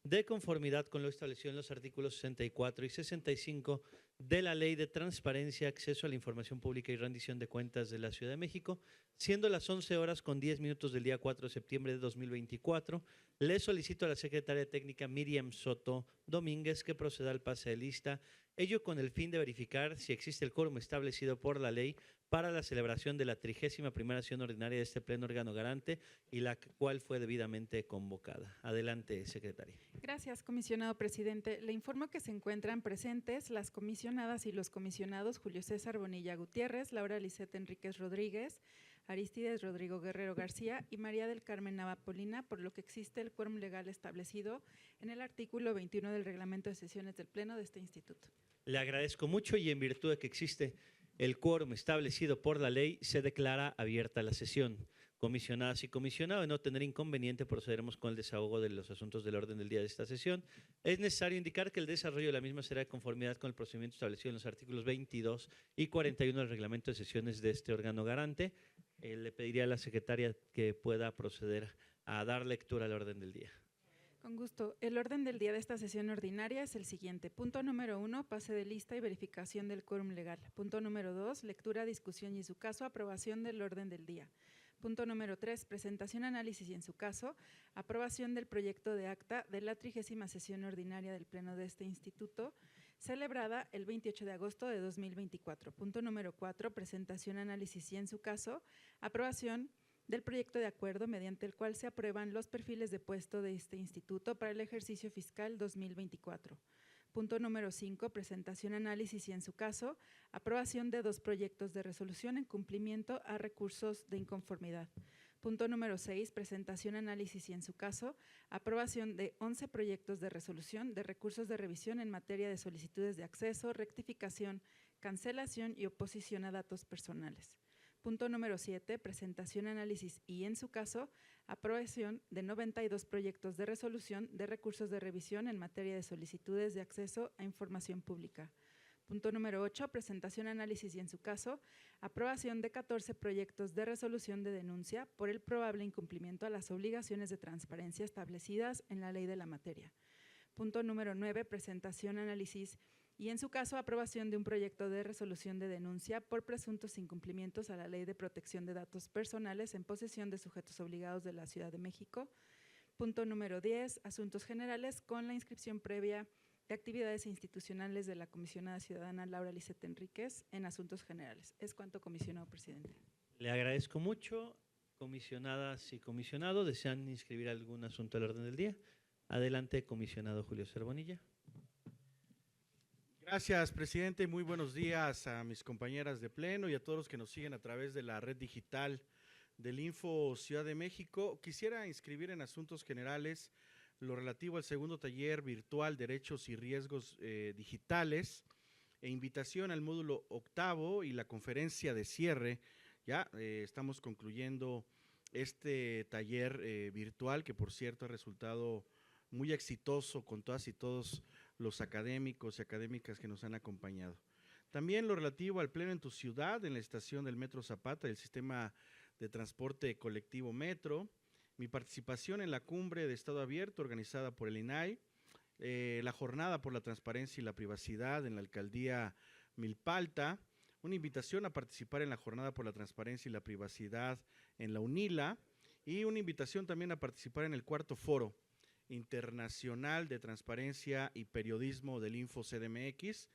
S7: De conformidad con lo establecido en los artículos 64 y 65 de la Ley de Transparencia, Acceso a la Información Pública y Rendición de Cuentas de la Ciudad de México, siendo las 11:10 del día 4 de septiembre de 2024, le solicito a la secretaria técnica Miriam Soto Domínguez que proceda al pase de lista, ello con el fin de verificar si existe el quórum establecido por la ley para la celebración de la 31ª sesión ordinaria de este Pleno Órgano Garante y la cual fue debidamente convocada. Adelante, secretaria.
S8: Gracias, comisionado presidente. Le informo que se encuentran presentes las comisionadas y los comisionados Julio César Bonilla Gutiérrez, Laura Lisette Enríquez Rodríguez, Aristides Rodrigo Guerrero García y María del Carmen Navapolina, por lo que existe el quórum legal establecido en el artículo 21 del Reglamento de Sesiones del Pleno de este instituto.
S7: Le agradezco mucho y en virtud de que existe el quórum establecido por la ley, se declara abierta la sesión. Comisionadas y comisionados, de no tener inconveniente, procederemos con el desahogo de los asuntos del orden del día de esta sesión. Es necesario indicar que el desarrollo de la misma será de conformidad con el procedimiento establecido en los artículos 22 y 41 del reglamento de sesiones de este órgano garante. Le pediría a la secretaria que pueda proceder a dar lectura al orden del día.
S8: Con gusto. El orden del día de esta sesión ordinaria es el siguiente. Punto número 1, pase de lista y verificación del quórum legal. Punto número 2, lectura, discusión y en su caso, aprobación del orden del día. Punto número 3, presentación, análisis y en su caso, aprobación del proyecto de acta de la 30ª sesión ordinaria del Pleno de este instituto, celebrada el 28 de agosto de 2024. Punto número 4, presentación, análisis y en su caso, aprobación del proyecto de acuerdo mediante el cual se aprueban los perfiles de puesto de este instituto para el ejercicio fiscal 2024. Punto número 5, presentación, análisis y en su caso, aprobación de 2 proyectos de resolución en cumplimiento a recursos de inconformidad. Punto número 6, presentación, análisis y en su caso, aprobación de 11 proyectos de resolución de recursos de revisión en materia de solicitudes de acceso, rectificación, cancelación y oposición a datos personales. Punto número 7, presentación, análisis y, en su caso, aprobación de 92 proyectos de resolución de recursos de revisión en materia de solicitudes de acceso a información pública. Punto número 8, presentación, análisis y, en su caso, aprobación de 14 proyectos de resolución de denuncia por el probable incumplimiento a las obligaciones de transparencia establecidas en la ley de la materia. Punto número 9, presentación, análisis y, en su caso, aprobación de un proyecto de resolución de denuncia por presuntos incumplimientos a la Ley de Protección de Datos Personales en posesión de sujetos obligados de la Ciudad de México. Punto número 10, asuntos generales con la inscripción previa de actividades institucionales de la comisionada ciudadana Laura Lisette Enríquez en asuntos generales. Es cuanto, comisionado presidente.
S7: Le agradezco mucho. Comisionadas y comisionados, ¿desean inscribir algún asunto al orden del día? Adelante, comisionado Julio César Bonilla.
S4: Gracias, presidente. Muy buenos días a mis compañeras de Pleno y a todos los que nos siguen a través de la red digital del Info Ciudad de México. Quisiera inscribir en asuntos generales lo relativo al segundo taller virtual Derechos y Riesgos Digitales e invitación al módulo 8º y la conferencia de cierre. Ya estamos concluyendo este taller virtual, que por cierto ha resultado muy exitoso con todas y todos los académicos y académicas que nos han acompañado. También lo relativo al pleno en tu ciudad, en la estación del Metro Zapata, del sistema de transporte colectivo Metro, mi participación en la cumbre de Estado Abierto organizada por el INAI, la jornada por la transparencia y la privacidad en la alcaldía Milpalta, una invitación a participar en la jornada por la transparencia y la privacidad en la UNILA y una invitación también a participar en el 4º Foro Internacional de Transparencia y Periodismo del Info CDMX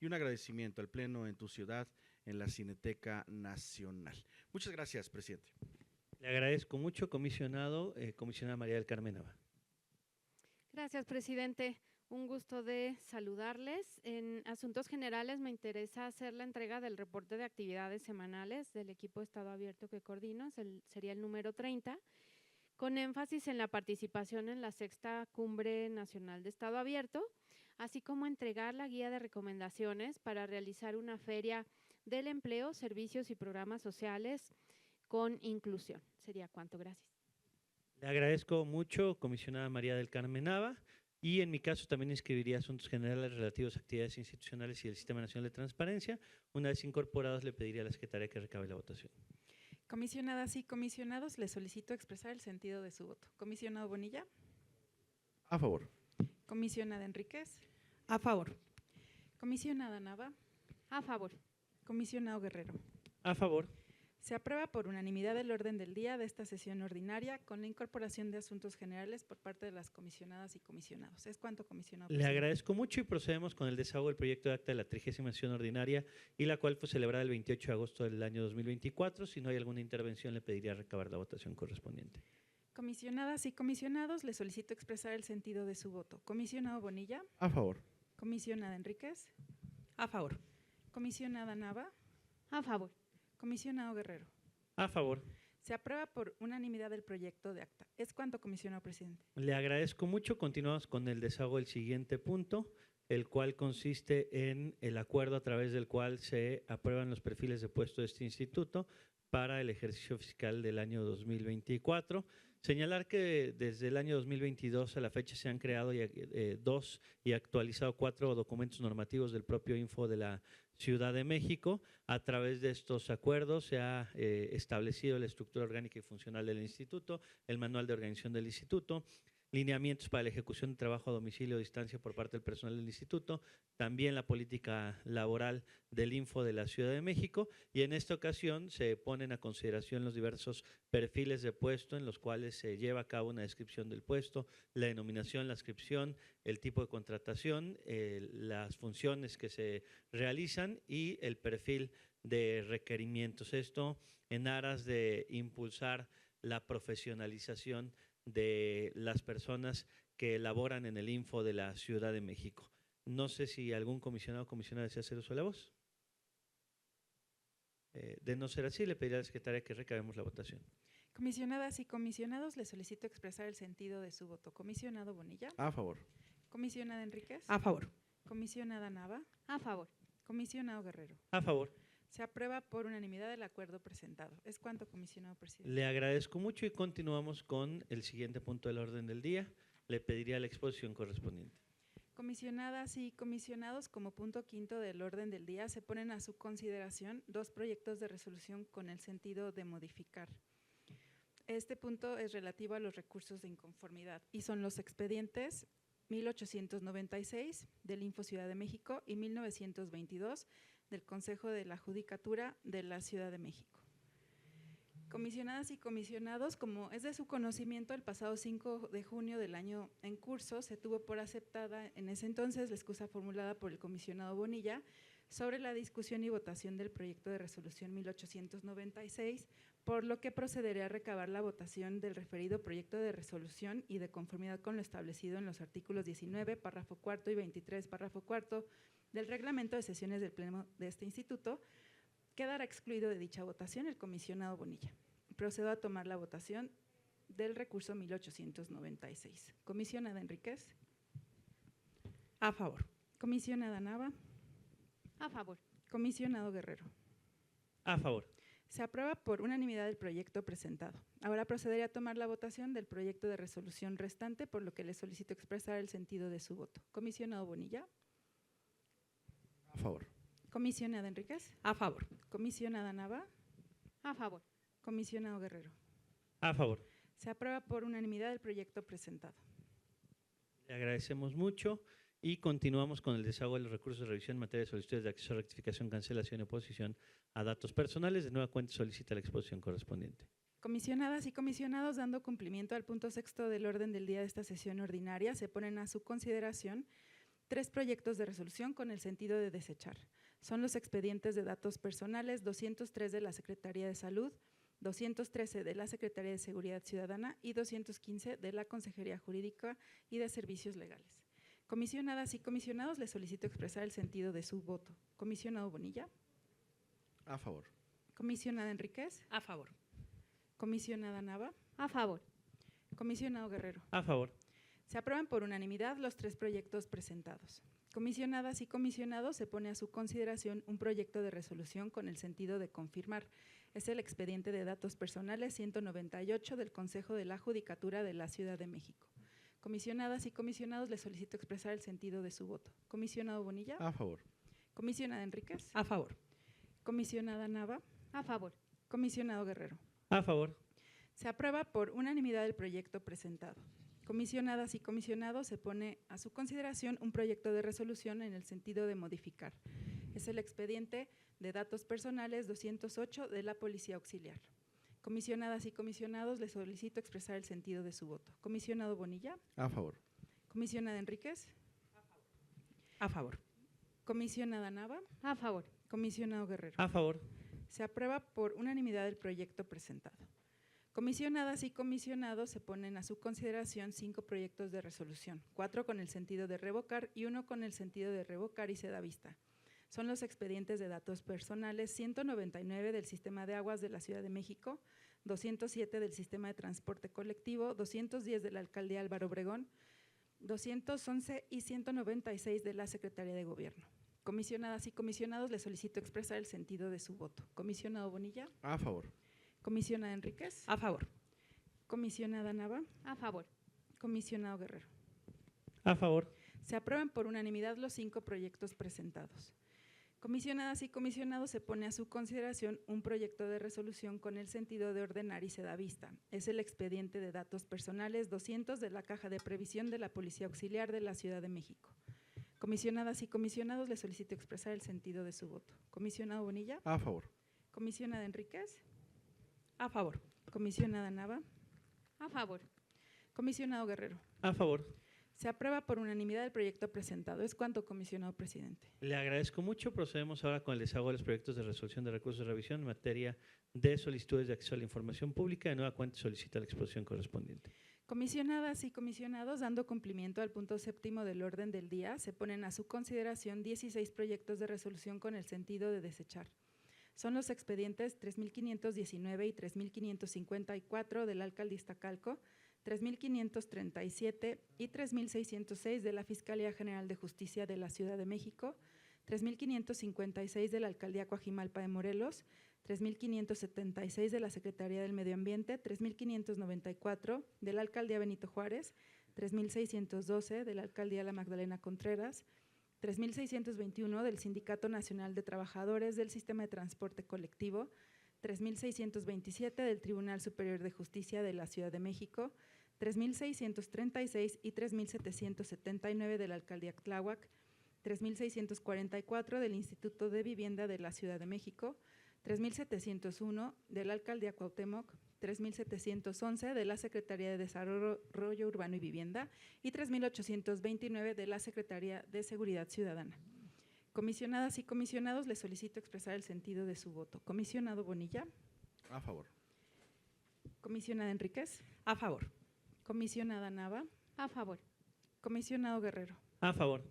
S4: y un agradecimiento al Pleno en tu ciudad en la Cineteca Nacional. Muchas gracias, presidente.
S7: Le agradezco mucho, comisionada María del Carmen Nava.
S3: Gracias, presidente. Un gusto de saludarles. En asuntos generales me interesa hacer la entrega del reporte de actividades semanales del equipo Estado Abierto que coordino, sería el número 30, con énfasis en la participación en la 6ª Cumbre Nacional de Estado Abierto, así como entregar la guía de recomendaciones para realizar una feria del empleo, servicios y programas sociales con inclusión. Sería cuanto, gracias.
S7: Le agradezco mucho, comisionada María del Carmen Nava, y en mi caso también inscribiría asuntos generales relativos a actividades institucionales y el Sistema Nacional de Transparencia. Una vez incorporados, le pediría a la secretaria que recabe la votación.
S8: Comisionadas y comisionados, les solicito expresar el sentido de su voto. Comisionado Bonilla.
S4: A favor.
S8: Comisionada Enríquez.
S2: A favor.
S8: Comisionada Nava.
S3: A favor.
S8: Comisionado Guerrero.
S7: A favor.
S8: Se aprueba por unanimidad el orden del día de esta sesión ordinaria con la incorporación de asuntos generales por parte de las comisionadas y comisionados. Es cuanto, comisionado
S7: Le
S8: presidente.
S7: agradezco mucho y procedemos con el desahogo del proyecto de acta de la 30ª sesión ordinaria y la cual fue celebrada el 28 de agosto del año 2024. Si no hay alguna intervención, le pediría recabar la votación correspondiente.
S8: Comisionadas y comisionados, les solicito expresar el sentido de su voto. Comisionado Bonilla.
S4: A favor.
S8: Comisionada Enríquez.
S2: A favor.
S8: Comisionada Nava.
S3: A favor.
S8: Comisionado Guerrero.
S7: A favor.
S8: Se aprueba por unanimidad el proyecto de acta. Es cuanto, comisionado presidente.
S7: Le agradezco mucho. Continuamos con el desahogo del siguiente punto, el cual consiste en el acuerdo a través del cual se aprueban los perfiles de puesto de este instituto para el ejercicio fiscal del año 2024. Señalar que desde el año 2022 a la fecha se han creado dos y actualizado 4 documentos normativos del propio Info de la Ciudad de México. A través de estos acuerdos se ha establecido la estructura orgánica y funcional del instituto, el manual de organización del instituto, lineamientos para la ejecución de trabajo a domicilio o distancia por parte del personal del instituto, también la política laboral del Info de la Ciudad de México, y en esta ocasión se ponen a consideración los diversos perfiles de puesto en los cuales se lleva a cabo una descripción del puesto, la denominación, la adscripción, el tipo de contratación, las funciones que se realizan y el perfil de requerimientos. Esto en aras de impulsar la profesionalización de las personas que laboran en el Info de la Ciudad de México. No sé si algún comisionado o comisionada desea hacer uso de la voz. De no ser así, le pediré a la secretaria que recabemos la votación.
S8: Comisionadas y comisionados, les solicito expresar el sentido de su voto. Comisionado Bonilla.
S4: A favor.
S8: Comisionada Enríquez.
S2: A favor.
S8: Comisionada Nava.
S3: A favor.
S8: Comisionado Guerrero.
S7: A favor.
S8: Se aprueba por unanimidad el acuerdo presentado. Es cuanto, comisionado presidente.
S7: Le agradezco mucho y continuamos con el siguiente punto del orden del día. Le pediría la exposición correspondiente.
S8: Comisionadas y comisionados, como punto quinto del orden del día, se ponen a su consideración 2 proyectos de resolución con el sentido de modificar. Este punto es relativo a los recursos de inconformidad y son los expedientes 1896 del Info Ciudad de México y 1922 del Consejo de la Judicatura de la Ciudad de México. Comisionadas y comisionados, como es de su conocimiento, el pasado 5 de junio del año en curso se tuvo por aceptada en ese entonces la excusa formulada por el comisionado Bonilla sobre la discusión y votación del proyecto de resolución 1896, por lo que procederé a recabar la votación del referido proyecto de resolución y de conformidad con lo establecido en los artículos 19, párrafo cuarto y 23, párrafo cuarto del reglamento de sesiones del Pleno de este instituto, quedará excluido de dicha votación el comisionado Bonilla. Procedo a tomar la votación del recurso 1896. Comisionada Enríquez.
S2: A favor.
S8: Comisionada Nava.
S3: A favor.
S8: Comisionado Guerrero.
S7: A favor.
S8: Se aprueba por unanimidad el proyecto presentado. Ahora procederé a tomar la votación del proyecto de resolución restante, por lo que le solicito expresar el sentido de su voto. Comisionado Bonilla.
S4: A favor.
S8: Comisionada Enríquez.
S2: A favor.
S8: Comisionada Nava.
S3: A favor.
S8: Comisionado Guerrero.
S7: A favor.
S8: Se aprueba por unanimidad el proyecto presentado.
S7: Le agradecemos mucho y continuamos con el desahogo de los recursos de revisión en materia de solicitudes de acceso, rectificación, cancelación y oposición a datos personales. De nueva cuenta solicita la exposición correspondiente.
S8: Comisionadas y comisionados, dando cumplimiento al punto 6º del orden del día de esta sesión ordinaria, se ponen a su consideración 3 proyectos de resolución con el sentido de desechar. Son los expedientes de datos personales 203 de la Secretaría de Salud, 213 de la Secretaría de Seguridad Ciudadana y 215 de la Consejería Jurídica y de Servicios Legales. Comisionadas y comisionados, les solicito expresar el sentido de su voto. Comisionado Bonilla.
S4: A favor.
S8: Comisionada Enríquez.
S2: A favor.
S8: Comisionada Nava.
S3: A favor.
S8: Comisionado Guerrero.
S7: A favor.
S8: Se aprueban por unanimidad los 3 proyectos presentados. Comisionadas y comisionados, se pone a su consideración un proyecto de resolución con el sentido de confirmar. Es el expediente de datos personales 198 del Consejo de la Judicatura de la Ciudad de México. Comisionadas y comisionados, les solicito expresar el sentido de su voto. Comisionado Bonilla.
S4: A favor.
S8: Comisionada Enríquez.
S2: A favor.
S8: Comisionada Nava.
S3: A favor.
S8: Comisionado Guerrero.
S7: A favor.
S8: Se aprueba por unanimidad el proyecto presentado. Comisionadas y comisionados, se pone a su consideración un proyecto de resolución en el sentido de modificar. Es el expediente de datos personales 208 de la Policía Auxiliar. Comisionadas y comisionados, les solicito expresar el sentido de su voto. Comisionado Bonilla.
S4: A favor.
S8: Comisionada Enríquez.
S2: A favor.
S8: Comisionada Nava.
S3: A favor.
S8: Comisionado Guerrero.
S7: A favor.
S8: Se aprueba por unanimidad el proyecto presentado. Comisionadas y comisionados, se ponen a su consideración 5 proyectos de resolución, 4 con el sentido de revocar y 1 con el sentido de revocar y se da vista. Son los expedientes de datos personales 199 del Sistema de Aguas de la Ciudad de México, 207 del Sistema de Transporte Colectivo, 210 de la Alcaldía Álvaro Obregón, 211 y 196 de la Secretaría de Gobierno. Comisionadas y comisionados, les solicito expresar el sentido de su voto. Comisionado Bonilla.
S4: A favor.
S8: Comisionada Enríquez.
S2: A favor.
S8: Comisionada Nava.
S3: A favor.
S8: Comisionado Guerrero.
S7: A favor.
S8: Se aprueban por unanimidad los 5 proyectos presentados. Comisionadas y comisionados, se pone a su consideración un proyecto de resolución con el sentido de ordenar y se da vista. Es el expediente de datos personales 200 de la Caja de Previsión de la Policía Auxiliar de la Ciudad de México. Comisionadas y comisionados, les solicito expresar el sentido de su voto. Comisionado Bonilla.
S4: A favor.
S8: Comisionada Enríquez.
S2: A favor.
S8: Comisionada Nava.
S3: A favor.
S8: Comisionado Guerrero.
S7: A favor.
S8: Se aprueba por unanimidad el proyecto presentado. Es cuanto, comisionado presidente.
S7: Le agradezco mucho. Procedemos ahora con el desahogo de los proyectos de resolución de recursos de revisión en materia de solicitudes de acceso a la información pública. De nueva cuenta solicita la exposición correspondiente.
S8: Comisionadas y comisionados, dando cumplimiento al punto 7º del orden del día, se ponen a su consideración 16 proyectos de resolución con el sentido de desechar. Son los expedientes 3.519 y 3.554 de la Alcaldía Iztacalco, 3.537 y 3.606 de la Fiscalía General de Justicia de la Ciudad de México, 3.556 de la Alcaldía Coajimalpa de Morelos, 3.576 de la Secretaría del Medio Ambiente, 3.594 de la Alcaldía Benito Juárez, 3.612 de la Alcaldía La Magdalena Contreras, 3.621 del Sindicato Nacional de Trabajadores del Sistema de Transporte Colectivo, 3.627 del Tribunal Superior de Justicia de la Ciudad de México, 3.636 y 3.779 de la Alcaldía Tláhuac, 3.644 del Instituto de Vivienda de la Ciudad de México, 3.701 de la Alcaldía Cuauhtémoc, 3.711 de la Secretaría de Desarrollo Urbano y Vivienda y 3.829 de la Secretaría de Seguridad Ciudadana. Comisionadas y comisionados, les solicito expresar el sentido de su voto. Comisionado Bonilla.
S4: A favor.
S8: Comisionada Enríquez.
S2: A favor.
S8: Comisionada Nava.
S3: A favor.
S8: Comisionado Guerrero.
S7: A favor.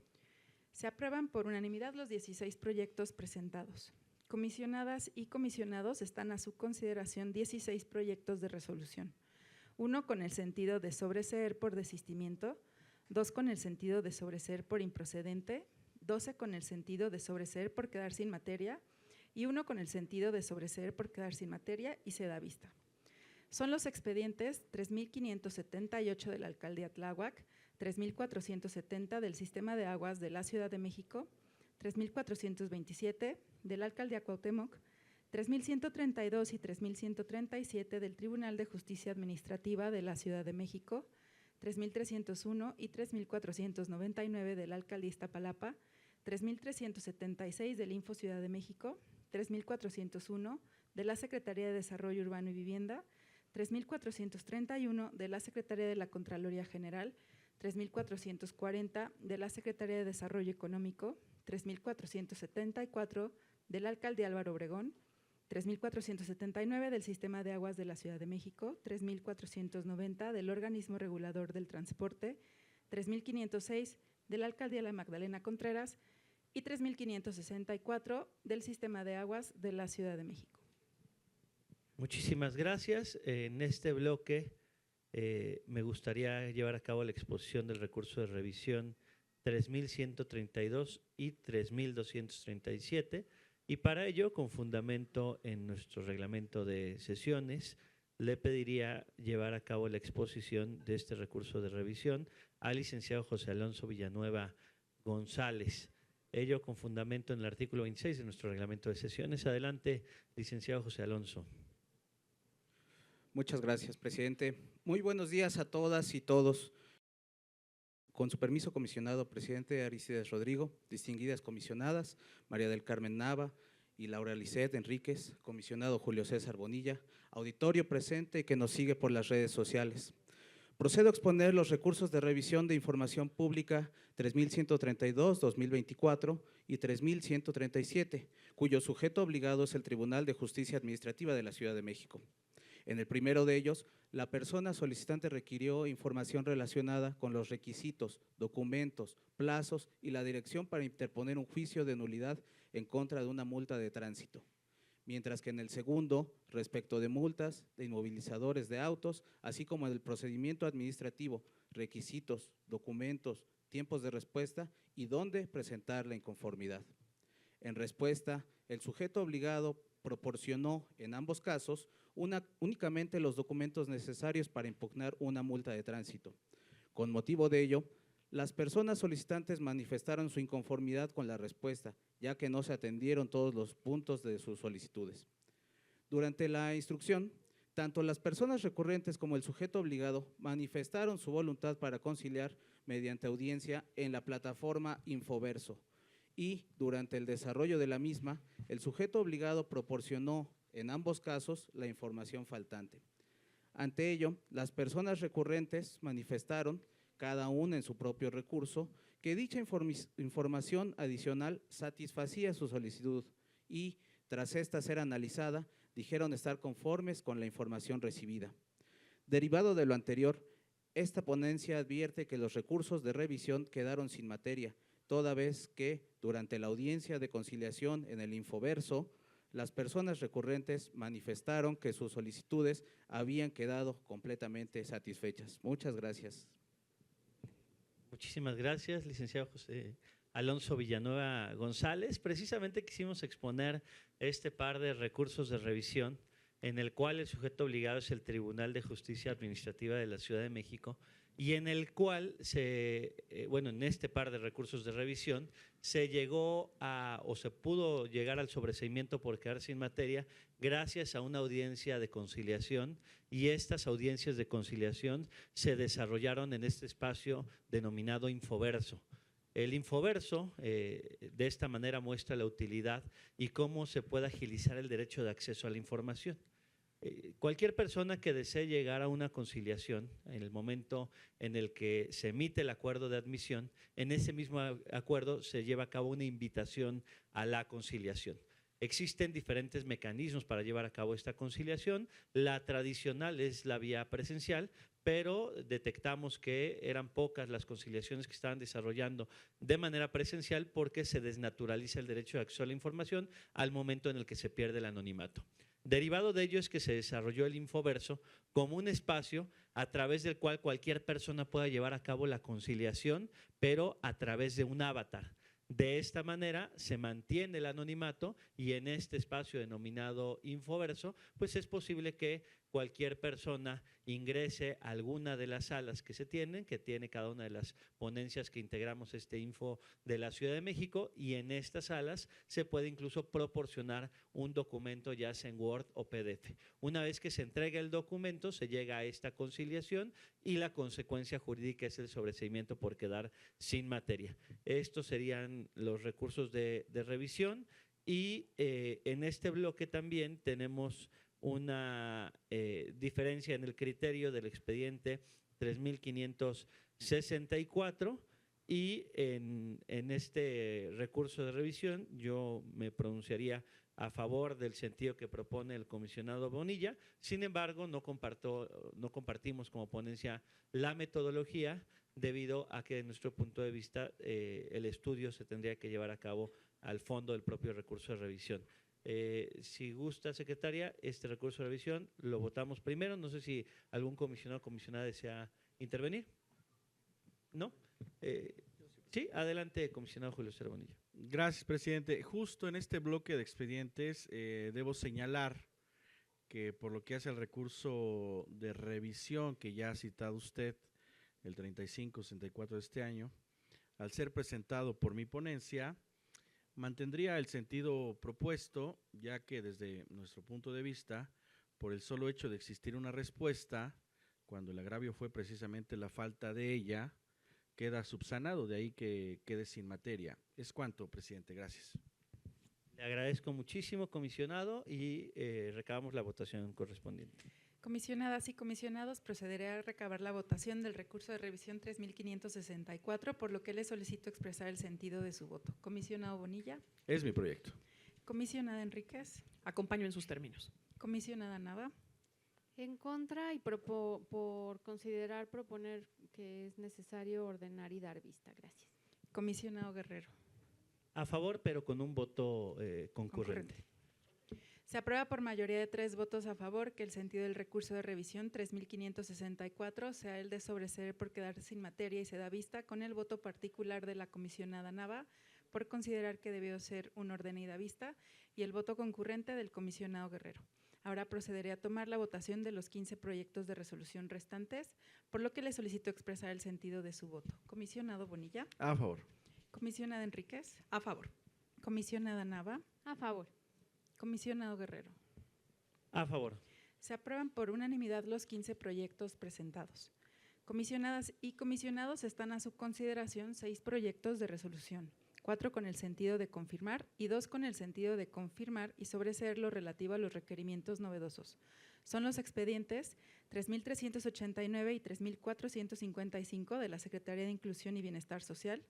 S8: Se aprueban por unanimidad los 16 proyectos presentados. Comisionadas y comisionados, están a su consideración 16 proyectos de resolución. 1 con el sentido de sobreseer por desistimiento, 2 con el sentido de sobreseer por improcedente, 12 con el sentido de sobreseer por quedar sin materia y uno con el sentido de sobreseer por quedar sin materia y se da vista. Son los expedientes 3.578 de la Alcaldía Tláhuac, 3.470 del Sistema de Aguas de la Ciudad de México, 3.427 de la Alcaldía Cuauhtémoc, 3.132 y 3.137 del Tribunal de Justicia Administrativa de la Ciudad de México, 3.301 y 3.499 de la Alcaldía Iztapalapa, 3.376 del Info Ciudad de México, 3.401 de la Secretaría de Desarrollo Urbano y Vivienda, 3.431 de la Secretaría de la Contraloría General, 3.440 de la Secretaría de Desarrollo Económico, 3.474 de la Alcaldía Álvaro Obregón, 3.479 del Sistema de Aguas de la Ciudad de México, 3.490 del Organismo Regulador del Transporte, 3.506 de la Alcaldía La Magdalena Contreras y 3.564 del Sistema de Aguas de la Ciudad de México.
S7: Muchísimas gracias. En este bloque me gustaría llevar a cabo la exposición del recurso de revisión 3.132 y 3.237, y para ello, con fundamento en nuestro reglamento de sesiones, le pediría llevar a cabo la exposición de este recurso de revisión al licenciado José Alonso Villanueva González. Ello con fundamento en el artículo 26 de nuestro reglamento de sesiones. Adelante, licenciado José Alonso.
S9: Muchas gracias, presidente. Muy buenos días a todas y todos. Con su permiso, comisionado presidente Arístides Rodrigo, distinguidas comisionadas María del Carmen Nava y Laura Lisset Enríquez, comisionado Julio César Bonilla, auditorio presente que nos sigue por las redes sociales. Procedo a exponer los recursos de revisión de información pública 3.132/2024 y 3.137, cuyo sujeto obligado es el Tribunal de Justicia Administrativa de la Ciudad de México. En el primero de ellos, la persona solicitante requirió información relacionada con los requisitos, documentos, plazos y la dirección para interponer un juicio de nulidad en contra de una multa de tránsito. Mientras que en el segundo, respecto de multas, de inmovilizadores de autos, así como en el procedimiento administrativo, requisitos, documentos, tiempos de respuesta y dónde presentar la inconformidad. En respuesta, el sujeto obligado proporcionó en ambos casos únicamente los documentos necesarios para impugnar una multa de tránsito. Con motivo de ello, las personas solicitantes manifestaron su inconformidad con la respuesta, ya que no se atendieron todos los puntos de sus solicitudes. Durante la instrucción, tanto las personas recurrentes como el sujeto obligado manifestaron su voluntad para conciliar mediante audiencia en la plataforma Infoverso, y durante el desarrollo de la misma, el sujeto obligado proporcionó en ambos casos la información faltante. Ante ello, las personas recurrentes manifestaron, cada una en su propio recurso, que dicha información adicional satisfacía su solicitud y, tras esta ser analizada, dijeron estar conformes con la información recibida. Derivado de lo anterior, esta ponencia advierte que los recursos de revisión quedaron sin materia, toda vez que, durante la audiencia de conciliación en el Infoverso, las personas recurrentes manifestaron que sus solicitudes habían quedado completamente satisfechas. Muchas gracias.
S7: Muchísimas gracias, licenciado José Alonso Villanueva González. Precisamente quisimos exponer este par de recursos de revisión en el cual el sujeto obligado es el Tribunal de Justicia Administrativa de la Ciudad de México, y en el cual en este par de recursos de revisión se llegó o se pudo llegar al sobreseimiento por quedar sin materia gracias a una audiencia de conciliación, y estas audiencias de conciliación se desarrollaron en este espacio denominado Infoverso. El Infoverso de esta manera muestra la utilidad y cómo se puede agilizar el derecho de acceso a la información. Cualquier persona que desee llegar a una conciliación, en el momento en el que se emite el acuerdo de admisión, en ese mismo acuerdo se lleva a cabo una invitación a la conciliación. Existen diferentes mecanismos para llevar a cabo esta conciliación. La tradicional es la vía presencial, pero detectamos que eran pocas las conciliaciones que estaban desarrollando de manera presencial porque se desnaturaliza el derecho de acceso a la información al momento en el que se pierde el anonimato. Derivado de ello es que se desarrolló el Infoverso como un espacio a través del cual cualquier persona pueda llevar a cabo la conciliación, pero a través de un avatar. De esta manera se mantiene el anonimato y en este espacio denominado Infoverso, pues es posible que cualquier persona ingrese a alguna de las salas que se tienen, que tiene cada una de las ponencias que integramos este Info de la Ciudad de México, y en estas salas se puede incluso proporcionar un documento ya sea en Word o PDF. Una vez que se entrega el documento, se llega a esta conciliación y la consecuencia jurídica es el sobreseimiento por quedar sin materia. Estos serían los recursos de revisión y en este bloque también tenemos una diferencia en el criterio del expediente 3564 y en este recurso de revisión yo me pronunciaría a favor del sentido que propone el comisionado Bonilla. Sin embargo, no compartimos como ponencia la metodología debido a que, de nuestro punto de vista, el estudio se tendría que llevar a cabo al fondo del propio recurso de revisión. Si gusta, secretaria, este recurso de revisión lo votamos primero. No sé si algún comisionado o comisionada desea intervenir. ¿No? Sí, adelante, comisionado Julio César Bonilla.
S4: Gracias, presidente. Justo en este bloque de expedientes debo señalar que por lo que hace el recurso de revisión que ya ha citado usted, el 3564 de este año, al ser presentado por mi ponencia, mantendría el sentido propuesto, ya que desde nuestro punto de vista, por el solo hecho de existir una respuesta, cuando el agravio fue precisamente la falta de ella, queda subsanado, de ahí que quede sin materia. Es cuanto, presidente. Gracias.
S7: Le agradezco muchísimo, comisionado, y recabamos la votación correspondiente.
S8: Comisionadas y comisionados, procederé a recabar la votación del recurso de revisión 3564, por lo que le solicito expresar el sentido de su voto. Comisionado Bonilla.
S4: Es mi proyecto.
S8: Comisionada Enríquez.
S2: Acompaño en sus términos.
S8: Comisionada Nava.
S3: En contra y por proponer que es necesario ordenar y dar vista. Gracias.
S8: Comisionado Guerrero.
S7: A favor, pero con un voto concurrente.
S8: Se aprueba por mayoría de 3 votos a favor que el sentido del recurso de revisión 3564 sea el de sobreseer por quedar sin materia y se da vista, con el voto particular de la comisionada Nava por considerar que debió ser un orden y da vista, y el voto concurrente del comisionado Guerrero. Ahora procederé a tomar la votación de los 15 proyectos de resolución restantes, por lo que le solicito expresar el sentido de su voto. Comisionado Bonilla.
S4: A favor.
S8: Comisionada Enríquez.
S2: A favor.
S8: Comisionada Nava.
S3: A favor.
S8: Comisionado Guerrero.
S7: A favor.
S8: Se aprueban por unanimidad los 15 proyectos presentados. Comisionadas y comisionados, están a su consideración 6 proyectos de resolución, 4 con el sentido de confirmar y 2 con el sentido de confirmar y sobreseer lo relativo a los requerimientos novedosos. Son los expedientes 3.389 y 3.455 de la Secretaría de Inclusión y Bienestar Social,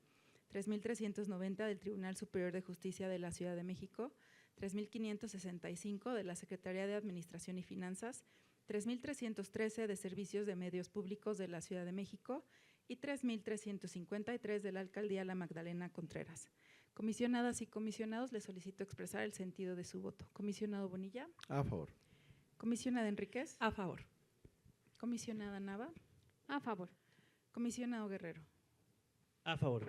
S8: 3.390 del Tribunal Superior de Justicia de la Ciudad de México, 3.565 de la Secretaría de Administración y Finanzas, 3.313 de Servicios de Medios Públicos de la Ciudad de México y 3.353 de la Alcaldía La Magdalena Contreras. Comisionadas y comisionados, les solicito expresar el sentido de su voto. Comisionado Bonilla.
S4: A favor.
S8: Comisionada Enríquez.
S2: A favor.
S8: Comisionada Nava.
S3: A favor.
S8: Comisionado Guerrero.
S7: A favor.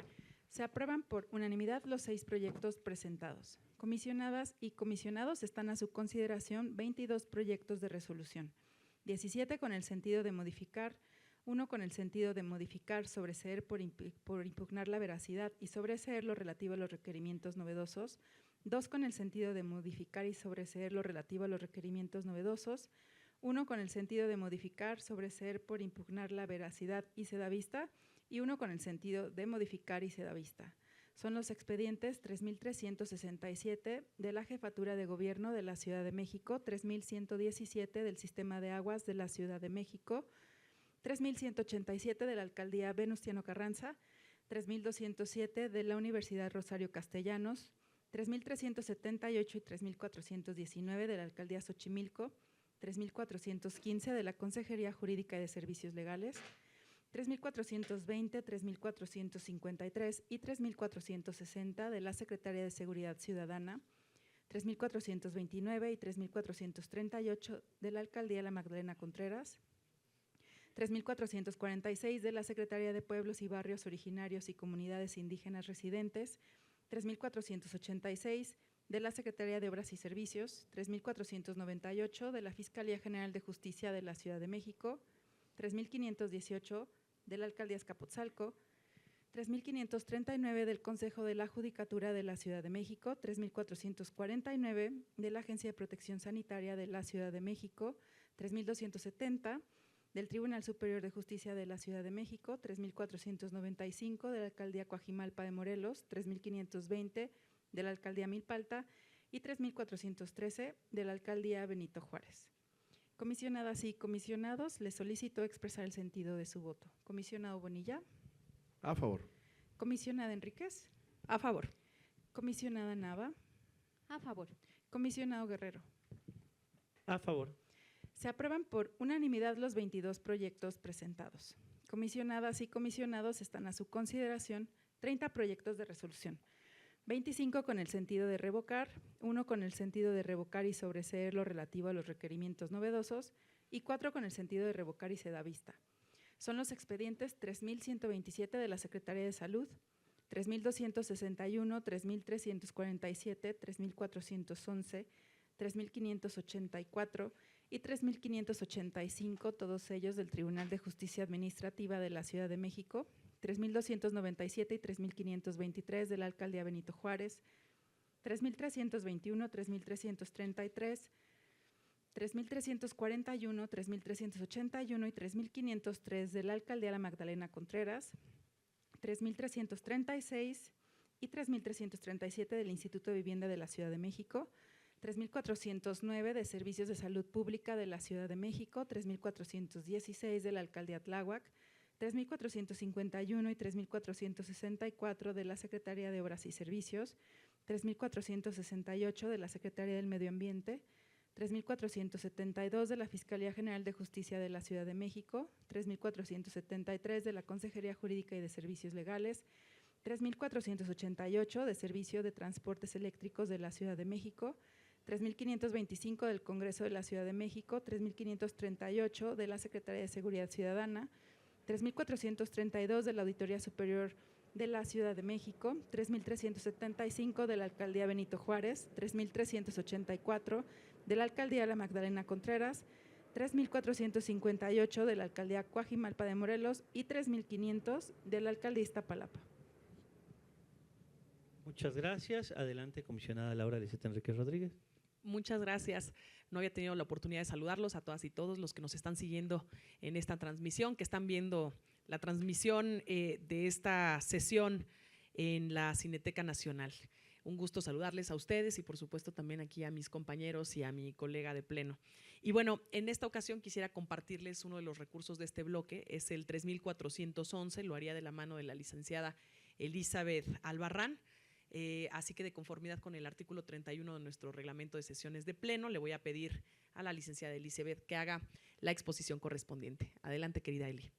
S8: Se aprueban por unanimidad los 6 proyectos presentados. Comisionadas y comisionados, están a su consideración 22 proyectos de resolución, 17 con el sentido de modificar, 1 con el sentido de modificar, sobreseer por impugnar la veracidad y sobreseer lo relativo a los requerimientos novedosos, 2 con el sentido de modificar y sobreseer lo relativo a los requerimientos novedosos, 1 con el sentido de modificar, sobreseer por impugnar la veracidad y se da vista, y 1 con el sentido de modificar y se da vista. Son los expedientes 3.367 de la Jefatura de Gobierno de la Ciudad de México, 3.117 del Sistema de Aguas de la Ciudad de México, 3.187 de la Alcaldía Venustiano Carranza, 3.207 de la Universidad Rosario Castellanos, 3.378 y 3.419 de la Alcaldía Xochimilco, 3.415 de la Consejería Jurídica y de Servicios Legales, 3.420, 3.453 y 3.460 de la Secretaría de Seguridad Ciudadana, 3.429 y 3.438 de la Alcaldía La Magdalena Contreras, 3.446 de la Secretaría de Pueblos y Barrios Originarios y Comunidades Indígenas Residentes, 3,486 de la Secretaría de Obras y Servicios, 3,498 de la Fiscalía General de Justicia de la Ciudad de México, 3,518 de la Alcaldía Azcapotzalco, 3,539 del Consejo de la Judicatura de la Ciudad de México, 3,449 de la Agencia de Protección Sanitaria de la Ciudad de México, 3,270 del Tribunal Superior de Justicia de la Ciudad de México, 3,495 de la Alcaldía Coajimalpa de Morelos, 3,520 de la Alcaldía Milpalta y 3,413 de la Alcaldía Benito Juárez. Comisionadas y comisionados, les solicito expresar el sentido de su voto. Comisionado Bonilla.
S4: A favor.
S8: Comisionada Enríquez.
S2: A favor.
S8: Comisionada Nava.
S3: A favor.
S8: Comisionado Guerrero.
S7: A favor.
S8: Se aprueban por unanimidad los 22 proyectos presentados. Comisionadas y comisionados, están a su consideración 30 proyectos de resolución, 25 con el sentido de revocar, 1 con el sentido de revocar y sobreseer lo relativo a los requerimientos novedosos y 4 con el sentido de revocar y se da vista. Son los expedientes 3,127 de la Secretaría de Salud, 3,261, 3,347, 3,411, 3,584 y 3,585, todos ellos del Tribunal de Justicia Administrativa de la Ciudad de México, 3,297 y 3,523 de la Alcaldía Benito Juárez, 3,321, 3,333, 3,341, 3,381 y 3,503 de la Alcaldía La Magdalena Contreras, 3,336 y 3,337 del Instituto de Vivienda de la Ciudad de México, 3,409 de Servicios de Salud Pública de la Ciudad de México, 3,416 de la Alcaldía Tláhuac, 3,451 y 3,464 de la Secretaría de Obras y Servicios, 3,468 de la Secretaría del Medio Ambiente, 3,472 de la Fiscalía General de Justicia de la Ciudad de México, 3,473 de la Consejería Jurídica y de Servicios Legales, 3,488 de Servicio de Transportes Eléctricos de la Ciudad de México, 3,525 del Congreso de la Ciudad de México, 3,538 de la Secretaría de Seguridad Ciudadana, 3,432 de la Auditoría Superior de la Ciudad de México, 3,375 de la Alcaldía Benito Juárez, 3,384 de la Alcaldía La Magdalena Contreras, 3,458 de la Alcaldía Coajimalpa de Morelos y 3,500 de la Alcaldía Iztapalapa.
S7: Muchas gracias. Adelante, comisionada Laura Lisette Enríquez Rodríguez.
S2: Muchas gracias. No había tenido la oportunidad de saludarlos a todas y todos los que nos están siguiendo en esta transmisión, que están viendo la transmisión de esta sesión en la Cineteca Nacional. Un gusto saludarles a ustedes y por supuesto también aquí a mis compañeros y a mi colega de pleno. Y bueno, en esta ocasión quisiera compartirles uno de los recursos de este bloque, es el 3,411, lo haría de la mano de la licenciada Elizabeth Albarrán. Así que de conformidad con el artículo 31 de nuestro reglamento de sesiones de pleno, le voy a pedir a la licenciada Elizabeth que haga la exposición correspondiente. Adelante, querida Eli.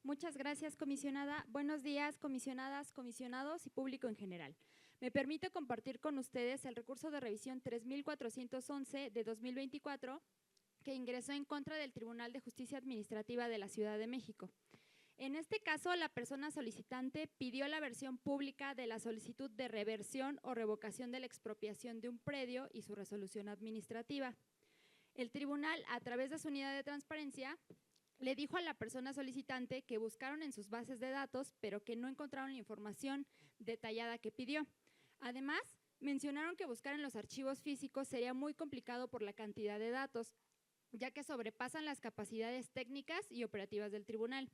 S3: Muchas gracias, comisionada. Buenos días, comisionadas, comisionados y público en general. Me permito compartir con ustedes el recurso de revisión 3,411 de 2024 que ingresó en contra del Tribunal de Justicia Administrativa de la Ciudad de México. En este caso, la persona solicitante pidió la versión pública de la solicitud de reversión o revocación de la expropiación de un predio y su resolución administrativa. El tribunal, a través de su unidad de transparencia, le dijo a la persona solicitante que buscaron en sus bases de datos, pero que no encontraron la información detallada que pidió. Además, mencionaron que buscar en los archivos físicos sería muy complicado por la cantidad de datos, ya que sobrepasan las capacidades técnicas y operativas del tribunal.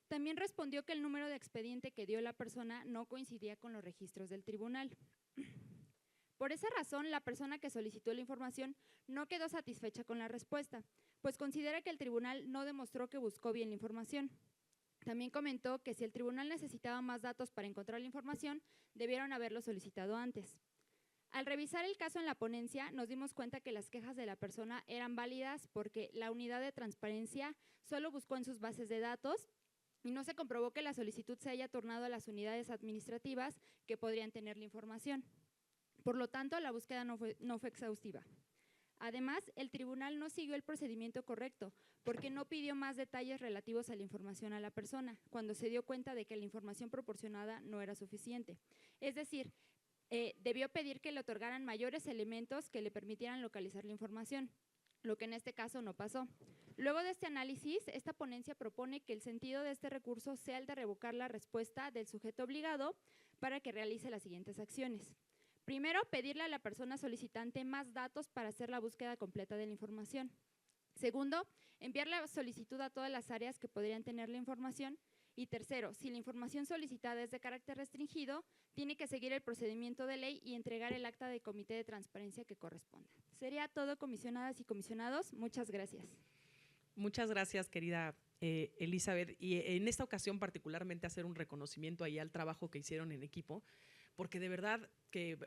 S3: También respondió que el número de expediente que dio la persona no coincidía con los registros del tribunal. Por esa razón, la persona que solicitó la información no quedó satisfecha con la respuesta, pues considera que el tribunal no demostró que buscó bien la información. También comentó que si el tribunal necesitaba más datos para encontrar la información, debieron haberlo solicitado antes. Al revisar el caso en la ponencia, nos dimos cuenta que las quejas de la persona eran válidas porque la unidad de transparencia solo buscó en sus bases de datos y no se comprobó que la solicitud se haya turnado a las unidades administrativas que podrían tener la información. Por lo tanto, la búsqueda no fue exhaustiva. Además, el tribunal no siguió el procedimiento correcto porque no pidió más detalles relativos a la información a la persona, cuando se dio cuenta de que la información proporcionada no era suficiente. Es decir,
S10: debió pedir que le otorgaran mayores elementos que le permitieran localizar la información, lo que en este caso no pasó. Luego de este análisis, esta ponencia propone que el sentido de este recurso sea el de revocar la respuesta del sujeto obligado para que realice las siguientes acciones. Primero, pedirle a la persona solicitante más datos para hacer la búsqueda completa de la información. Segundo, enviar la solicitud a todas las áreas que podrían tener la información. Y tercero, si la información solicitada es de carácter restringido, tiene que seguir el procedimiento de ley y entregar el acta de comité de transparencia que corresponda. Sería todo, comisionadas y comisionados. Muchas gracias.
S2: Muchas gracias, querida Elizabeth. Y en esta ocasión particularmente hacer un reconocimiento ahí al trabajo que hicieron en equipo, porque de verdad que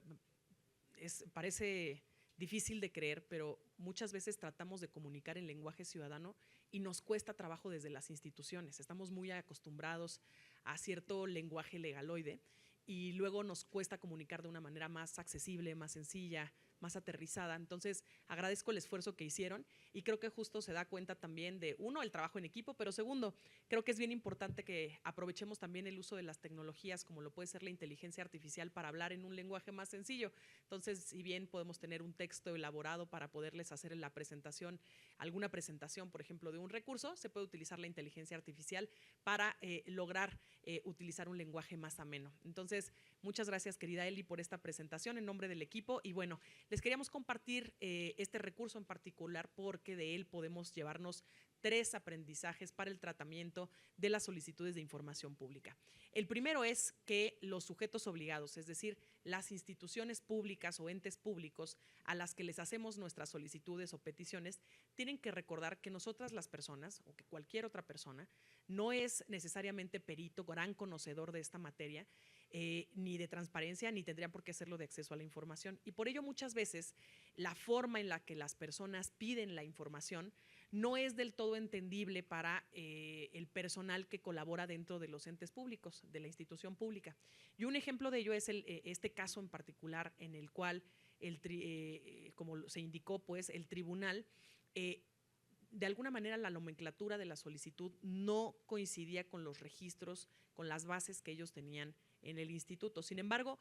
S2: parece difícil de creer, pero muchas veces tratamos de comunicar en lenguaje ciudadano y nos cuesta trabajo desde las instituciones. Estamos muy acostumbrados a cierto lenguaje legaloide y luego nos cuesta comunicar de una manera más accesible, más sencilla, más aterrizada. Entonces, agradezco el esfuerzo que hicieron y creo que justo se da cuenta también de, uno, el trabajo en equipo, pero segundo, creo que es bien importante que aprovechemos también el uso de las tecnologías, como lo puede ser la inteligencia artificial, para hablar en un lenguaje más sencillo. Entonces, si bien podemos tener un texto elaborado para poderles hacer en la presentación, alguna presentación, por ejemplo, de un recurso, se puede utilizar la inteligencia artificial para lograr utilizar un lenguaje más ameno. Entonces, muchas gracias, querida Eli, por esta presentación en nombre del equipo. Y bueno, les queríamos compartir este recurso en particular porque de él podemos llevarnos 3 aprendizajes para el tratamiento de las solicitudes de información pública. El primero es que los sujetos obligados, es decir, las instituciones públicas o entes públicos a las que les hacemos nuestras solicitudes o peticiones, tienen que recordar que nosotras las personas, o que cualquier otra persona, no es necesariamente perito, gran conocedor de esta materia, ni de transparencia, ni tendrían por qué hacerlo de acceso a la información. Y por ello muchas veces la forma en la que las personas piden la información no es del todo entendible para el personal que colabora dentro de los entes públicos, de la institución pública. Y un ejemplo de ello es este caso en particular en el cual, como se indicó, pues el tribunal, de alguna manera la nomenclatura de la solicitud no coincidía con los registros, con las bases que ellos tenían en el instituto. Sin embargo,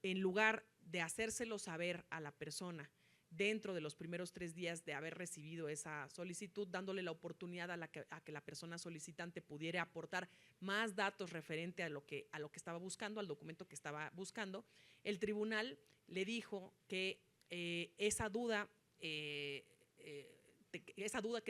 S2: en lugar de hacérselo saber a la persona dentro de los primeros 3 días de haber recibido esa solicitud, dándole la oportunidad a que la persona solicitante pudiera aportar más datos referente a lo que estaba buscando, al documento que estaba buscando, el tribunal le dijo que esa duda que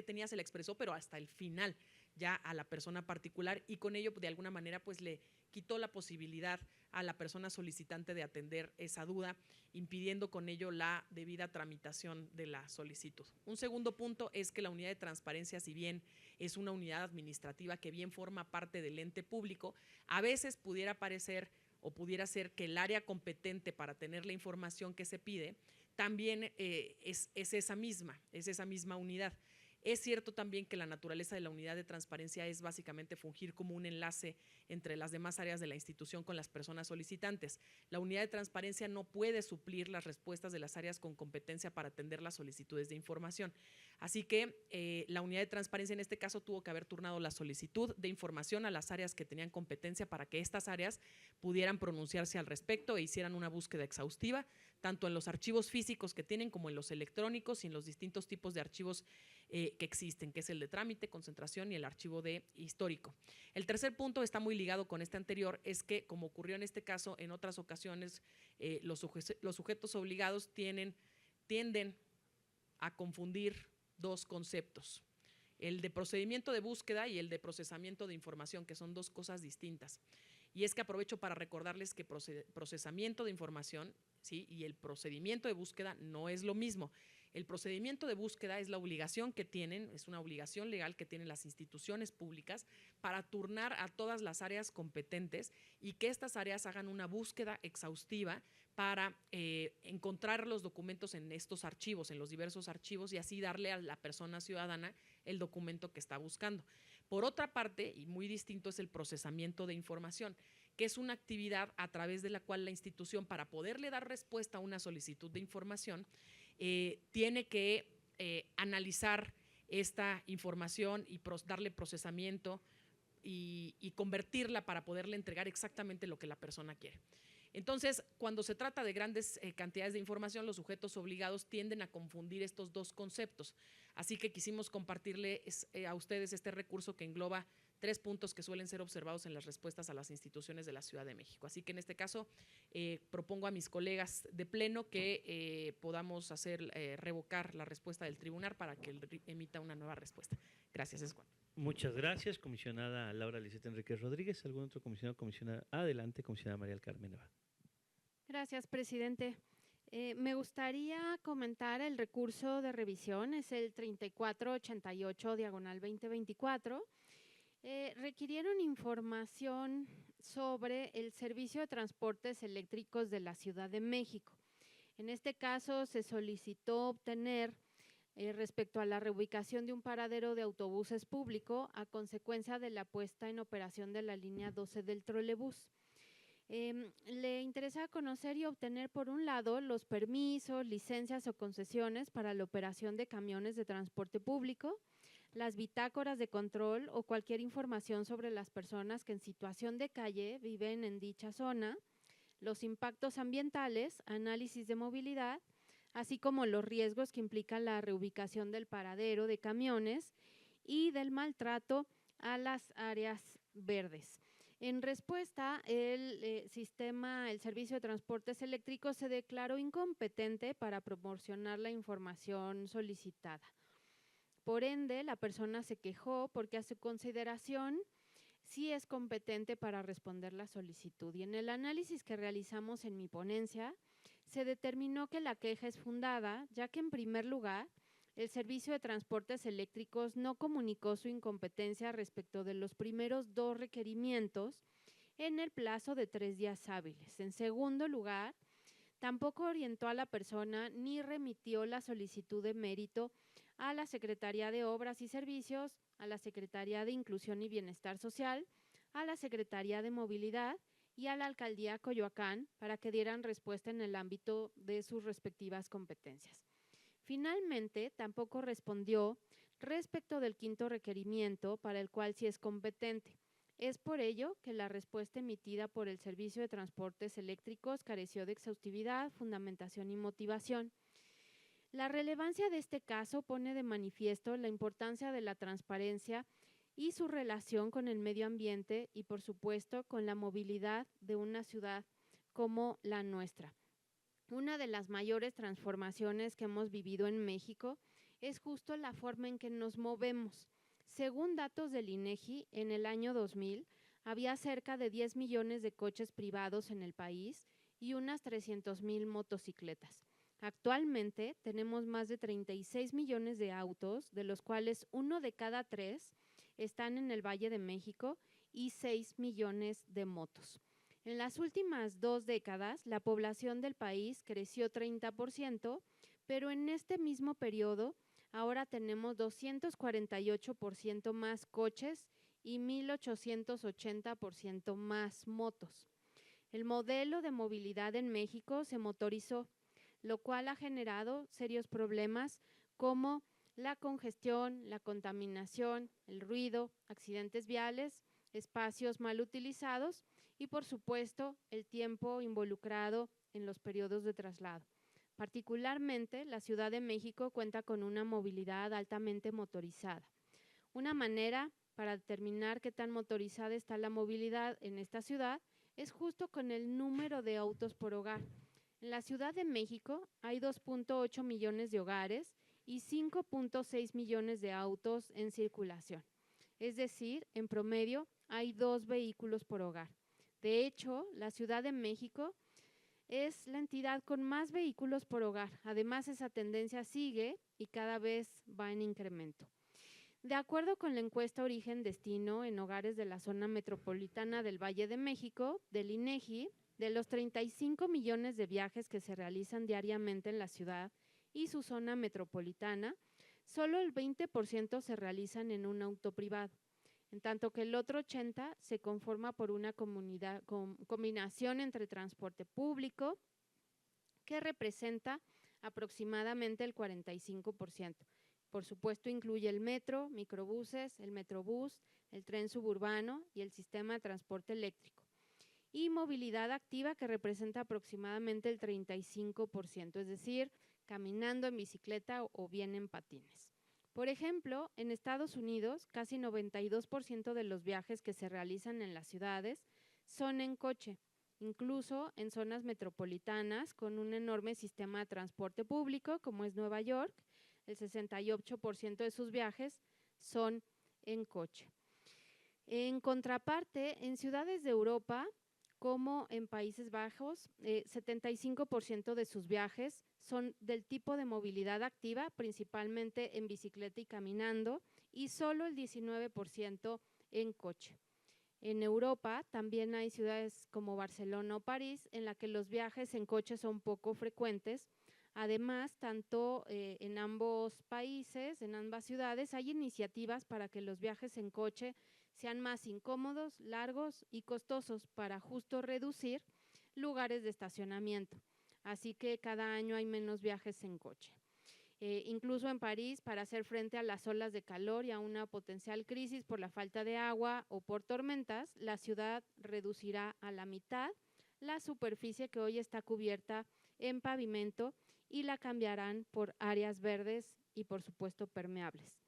S2: tenía se la expresó, pero hasta el final ya a la persona particular, y con ello de alguna manera pues le quitó la posibilidad a la persona solicitante de atender esa duda, impidiendo con ello la debida tramitación de la solicitud. Un segundo punto es que la unidad de transparencia, si bien es una unidad administrativa que bien forma parte del ente público, a veces pudiera parecer o pudiera ser que el área competente para tener la información que se pide también es esa misma unidad. Es cierto también que la naturaleza de la unidad de transparencia es básicamente fungir como un enlace entre las demás áreas de la institución con las personas solicitantes. La unidad de transparencia no puede suplir las respuestas de las áreas con competencia para atender las solicitudes de información. Así que la unidad de transparencia en este caso tuvo que haber turnado la solicitud de información a las áreas que tenían competencia para que estas áreas pudieran pronunciarse al respecto e hicieran una búsqueda exhaustiva, tanto en los archivos físicos que tienen como en los electrónicos y en los distintos tipos de archivos que existen, que es el de trámite, concentración y el archivo de histórico. El tercer punto está muy ligado con este anterior, es que como ocurrió en este caso, en otras ocasiones los sujetos obligados tienden a confundir 2 conceptos, el de procedimiento de búsqueda y el de procesamiento de información, que son 2 cosas distintas. Y es que aprovecho para recordarles que procesamiento de información, ¿sí?, y el procedimiento de búsqueda no es lo mismo. El procedimiento de búsqueda es la obligación que tienen, es una obligación legal que tienen las instituciones públicas para turnar a todas las áreas competentes y que estas áreas hagan una búsqueda exhaustiva para encontrar los documentos en estos archivos, en los diversos archivos, y así darle a la persona ciudadana el documento que está buscando. Por otra parte, y muy distinto, es el procesamiento de información, que es una actividad a través de la cual la institución, para poderle dar respuesta a una solicitud de información, tiene que analizar esta información y darle procesamiento y convertirla para poderle entregar exactamente lo que la persona quiere. Entonces, cuando se trata de grandes cantidades de información, los sujetos obligados tienden a confundir estos dos conceptos. Así que quisimos compartirle a ustedes este recurso que engloba 3 puntos que suelen ser observados en las respuestas a las instituciones de la Ciudad de México. Así que en este caso propongo a mis colegas de pleno que podamos revocar la respuesta del tribunal para que él emita una nueva respuesta. Gracias, es cuanto.
S7: Muchas gracias, comisionada Laura Lisette Enríquez Rodríguez. ¿Algún otro comisionado? Comisionada, adelante, comisionada María del Carmen Nava.
S3: Gracias, presidente. Me gustaría comentar el recurso de revisión, es el 3488/2024. Requirieron información sobre el servicio de transportes eléctricos de la Ciudad de México. En este caso se solicitó obtener respecto a la reubicación de un paradero de autobuses público a consecuencia de la puesta en operación de la línea 12 del trolebús. Le interesa conocer y obtener, por un lado, los permisos, licencias o concesiones para la operación de camiones de transporte público, las bitácoras de control o cualquier información sobre las personas que en situación de calle viven en dicha zona, los impactos ambientales, análisis de movilidad, así como los riesgos que implica la reubicación del paradero de camiones y del maltrato a las áreas verdes. En respuesta, el Servicio de Transportes Eléctricos se declaró incompetente para proporcionar la información solicitada. Por ende, la persona se quejó porque a su consideración sí es competente para responder la solicitud. Y en el análisis que realizamos en mi ponencia, se determinó que la queja es fundada, ya que en primer lugar, el Servicio de Transportes Eléctricos no comunicó su incompetencia respecto de los primeros 2 requerimientos en el plazo de 3 días hábiles. En segundo lugar, tampoco orientó a la persona ni remitió la solicitud de mérito a la Secretaría de Obras y Servicios, a la Secretaría de Inclusión y Bienestar Social, a la Secretaría de Movilidad y a la Alcaldía Coyoacán para que dieran respuesta en el ámbito de sus respectivas competencias. Finalmente, tampoco respondió respecto del 5º requerimiento, para el cual sí es competente. Es por ello que la respuesta emitida por el Servicio de Transportes Eléctricos careció de exhaustividad, fundamentación y motivación. La relevancia de este caso pone de manifiesto la importancia de la transparencia y su relación con el medio ambiente y, por supuesto, con la movilidad de una ciudad como la nuestra. Una de las mayores transformaciones que hemos vivido en México es justo la forma en que nos movemos. Según datos del INEGI, en el año 2000 había cerca de 10 millones de coches privados en el país y unas 300,000 motocicletas. Actualmente tenemos más de 36 millones de autos, de los cuales 1 de cada 3 están en el Valle de México y 6 millones de motos. En las últimas 2 décadas, la población del país creció 30%, pero en este mismo periodo ahora tenemos 248% más coches y 1,880% más motos. El modelo de movilidad en México se motorizó, lo cual ha generado serios problemas como la congestión, la contaminación, el ruido, accidentes viales, espacios mal utilizados y, por supuesto, el tiempo involucrado en los periodos de traslado. Particularmente, la Ciudad de México cuenta con una movilidad altamente motorizada. Una manera para determinar qué tan motorizada está la movilidad en esta ciudad es justo con el número de autos por hogar. En la Ciudad de México hay 2.8 millones de hogares y 5.6 millones de autos en circulación. Es decir, en promedio hay 2 vehículos por hogar. De hecho, la Ciudad de México es la entidad con más vehículos por hogar. Además, esa tendencia sigue y cada vez va en incremento. De acuerdo con la encuesta Origen-Destino en hogares de la zona metropolitana del Valle de México, del INEGI, de los 35 millones de viajes que se realizan diariamente en la ciudad y su zona metropolitana, solo el 20% se realizan en un auto privado, en tanto que el otro 80% se conforma por una combinación entre transporte público, que representa aproximadamente el 45%. Por supuesto, incluye el metro, microbuses, el metrobús, el tren suburbano y el sistema de transporte eléctrico. y movilidad activa, que representa aproximadamente el 35%, es decir, caminando, en bicicleta o bien en patines. Por ejemplo, en Estados Unidos, casi 92% de los viajes que se realizan en las ciudades son en coche, incluso en zonas metropolitanas con un enorme sistema de transporte público, como es Nueva York. El 68% de sus viajes son en coche. En contraparte, en ciudades de Europa, como en Países Bajos, 75% de sus viajes son del tipo de movilidad activa, principalmente en bicicleta y caminando, y solo el 19% en coche. En Europa también hay ciudades como Barcelona o París, en la que los viajes en coche son poco frecuentes. Además, tanto en ambos países, en ambas ciudades, hay iniciativas para que los viajes en coche sean más incómodos, largos y costosos, para justo reducir lugares de estacionamiento. Así que cada año hay menos viajes en coche. Incluso en París, para hacer frente a las olas de calor y a una potencial crisis por la falta de agua o por tormentas, la ciudad reducirá a la mitad la superficie que hoy está cubierta en pavimento y la cambiarán por áreas verdes y, por supuesto, permeables.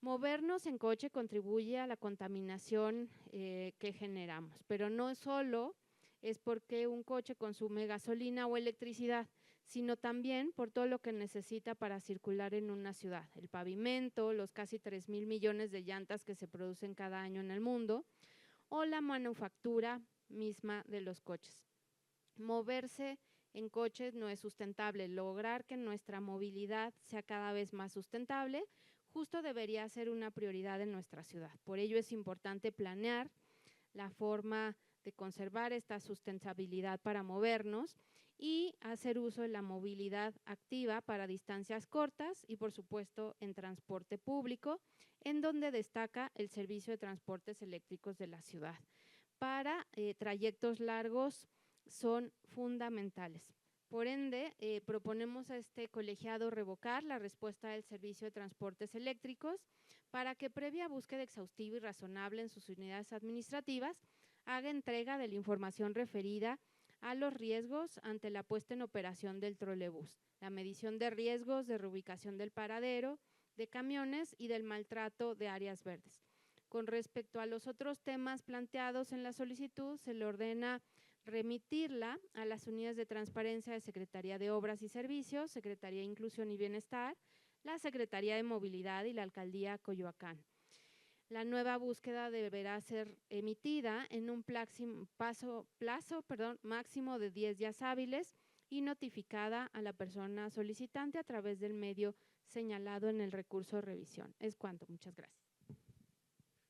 S3: Movernos en coche contribuye a la contaminación que generamos, pero no solo es porque un coche consume gasolina o electricidad, sino también por todo lo que necesita para circular en una ciudad: el pavimento, los casi 3,000 millones de llantas que se producen cada año en el mundo, o la manufactura misma de los coches. Moverse en coches no es sustentable. Lograr que nuestra movilidad sea cada vez más sustentable justo debería ser una prioridad en nuestra ciudad. Por ello es importante planear la forma de conservar esta sustentabilidad para movernos y hacer uso de la movilidad activa para distancias cortas y, por supuesto, en transporte público, en donde destaca el servicio de transportes eléctricos de la ciudad. Para trayectos largos son fundamentales. Por ende, proponemos a este colegiado revocar la respuesta del Servicio de Transportes Eléctricos para que, previa búsqueda exhaustiva y razonable en sus unidades administrativas, haga entrega de la información referida a los riesgos ante la puesta en operación del trolebús, la medición de riesgos de reubicación del paradero, de camiones y del maltrato de áreas verdes. Con respecto a los otros temas planteados en la solicitud, se le ordena remitirla a las unidades de transparencia de Secretaría de Obras y Servicios, Secretaría de Inclusión y Bienestar, la Secretaría de Movilidad y la Alcaldía Coyoacán. La nueva búsqueda deberá ser emitida en un plazo máximo de 10 días hábiles y notificada a la persona solicitante a través del medio señalado en el recurso de revisión. Es cuanto. Muchas gracias.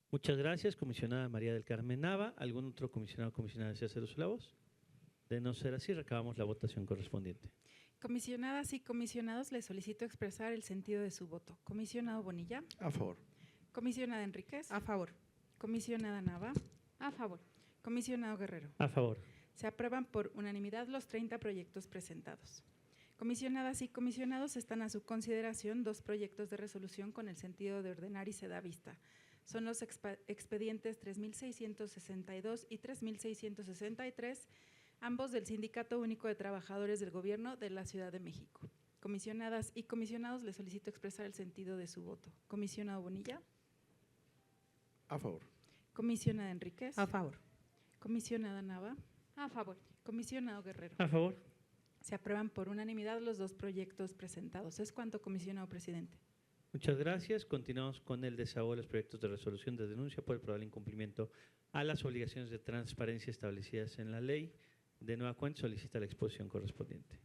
S7: Muchas gracias, comisionada María del Carmen Nava. ¿Algún otro comisionado o comisionada desea hacer uso de la voz? De no ser así, recabamos la votación correspondiente.
S8: Comisionadas y comisionados, les solicito expresar el sentido de su voto. Comisionado Bonilla.
S4: A favor.
S8: Comisionada Enríquez.
S2: A favor.
S8: Comisionada Nava.
S3: A favor.
S8: Comisionado Guerrero.
S7: A favor.
S8: Se aprueban por unanimidad los 30 proyectos presentados. Comisionadas y comisionados, están a su consideración 2 proyectos de resolución con el sentido de ordenar y se da vista. Son los expedientes 3662 y 3663, ambos del Sindicato Único de Trabajadores del Gobierno de la Ciudad de México. Comisionadas y comisionados, les solicito expresar el sentido de su voto. Comisionado Bonilla.
S4: A favor.
S8: Comisionada Enríquez.
S2: A favor.
S8: Comisionada Nava.
S3: A favor.
S8: Comisionado Guerrero.
S7: A favor.
S8: Se aprueban por unanimidad los 2 proyectos presentados. Es cuanto, comisionado presidente.
S7: Muchas gracias. Continuamos con el desahogo de los proyectos de resolución de denuncia por el probable incumplimiento a las obligaciones de transparencia establecidas en la ley. De nueva cuenta, solicita la exposición correspondiente.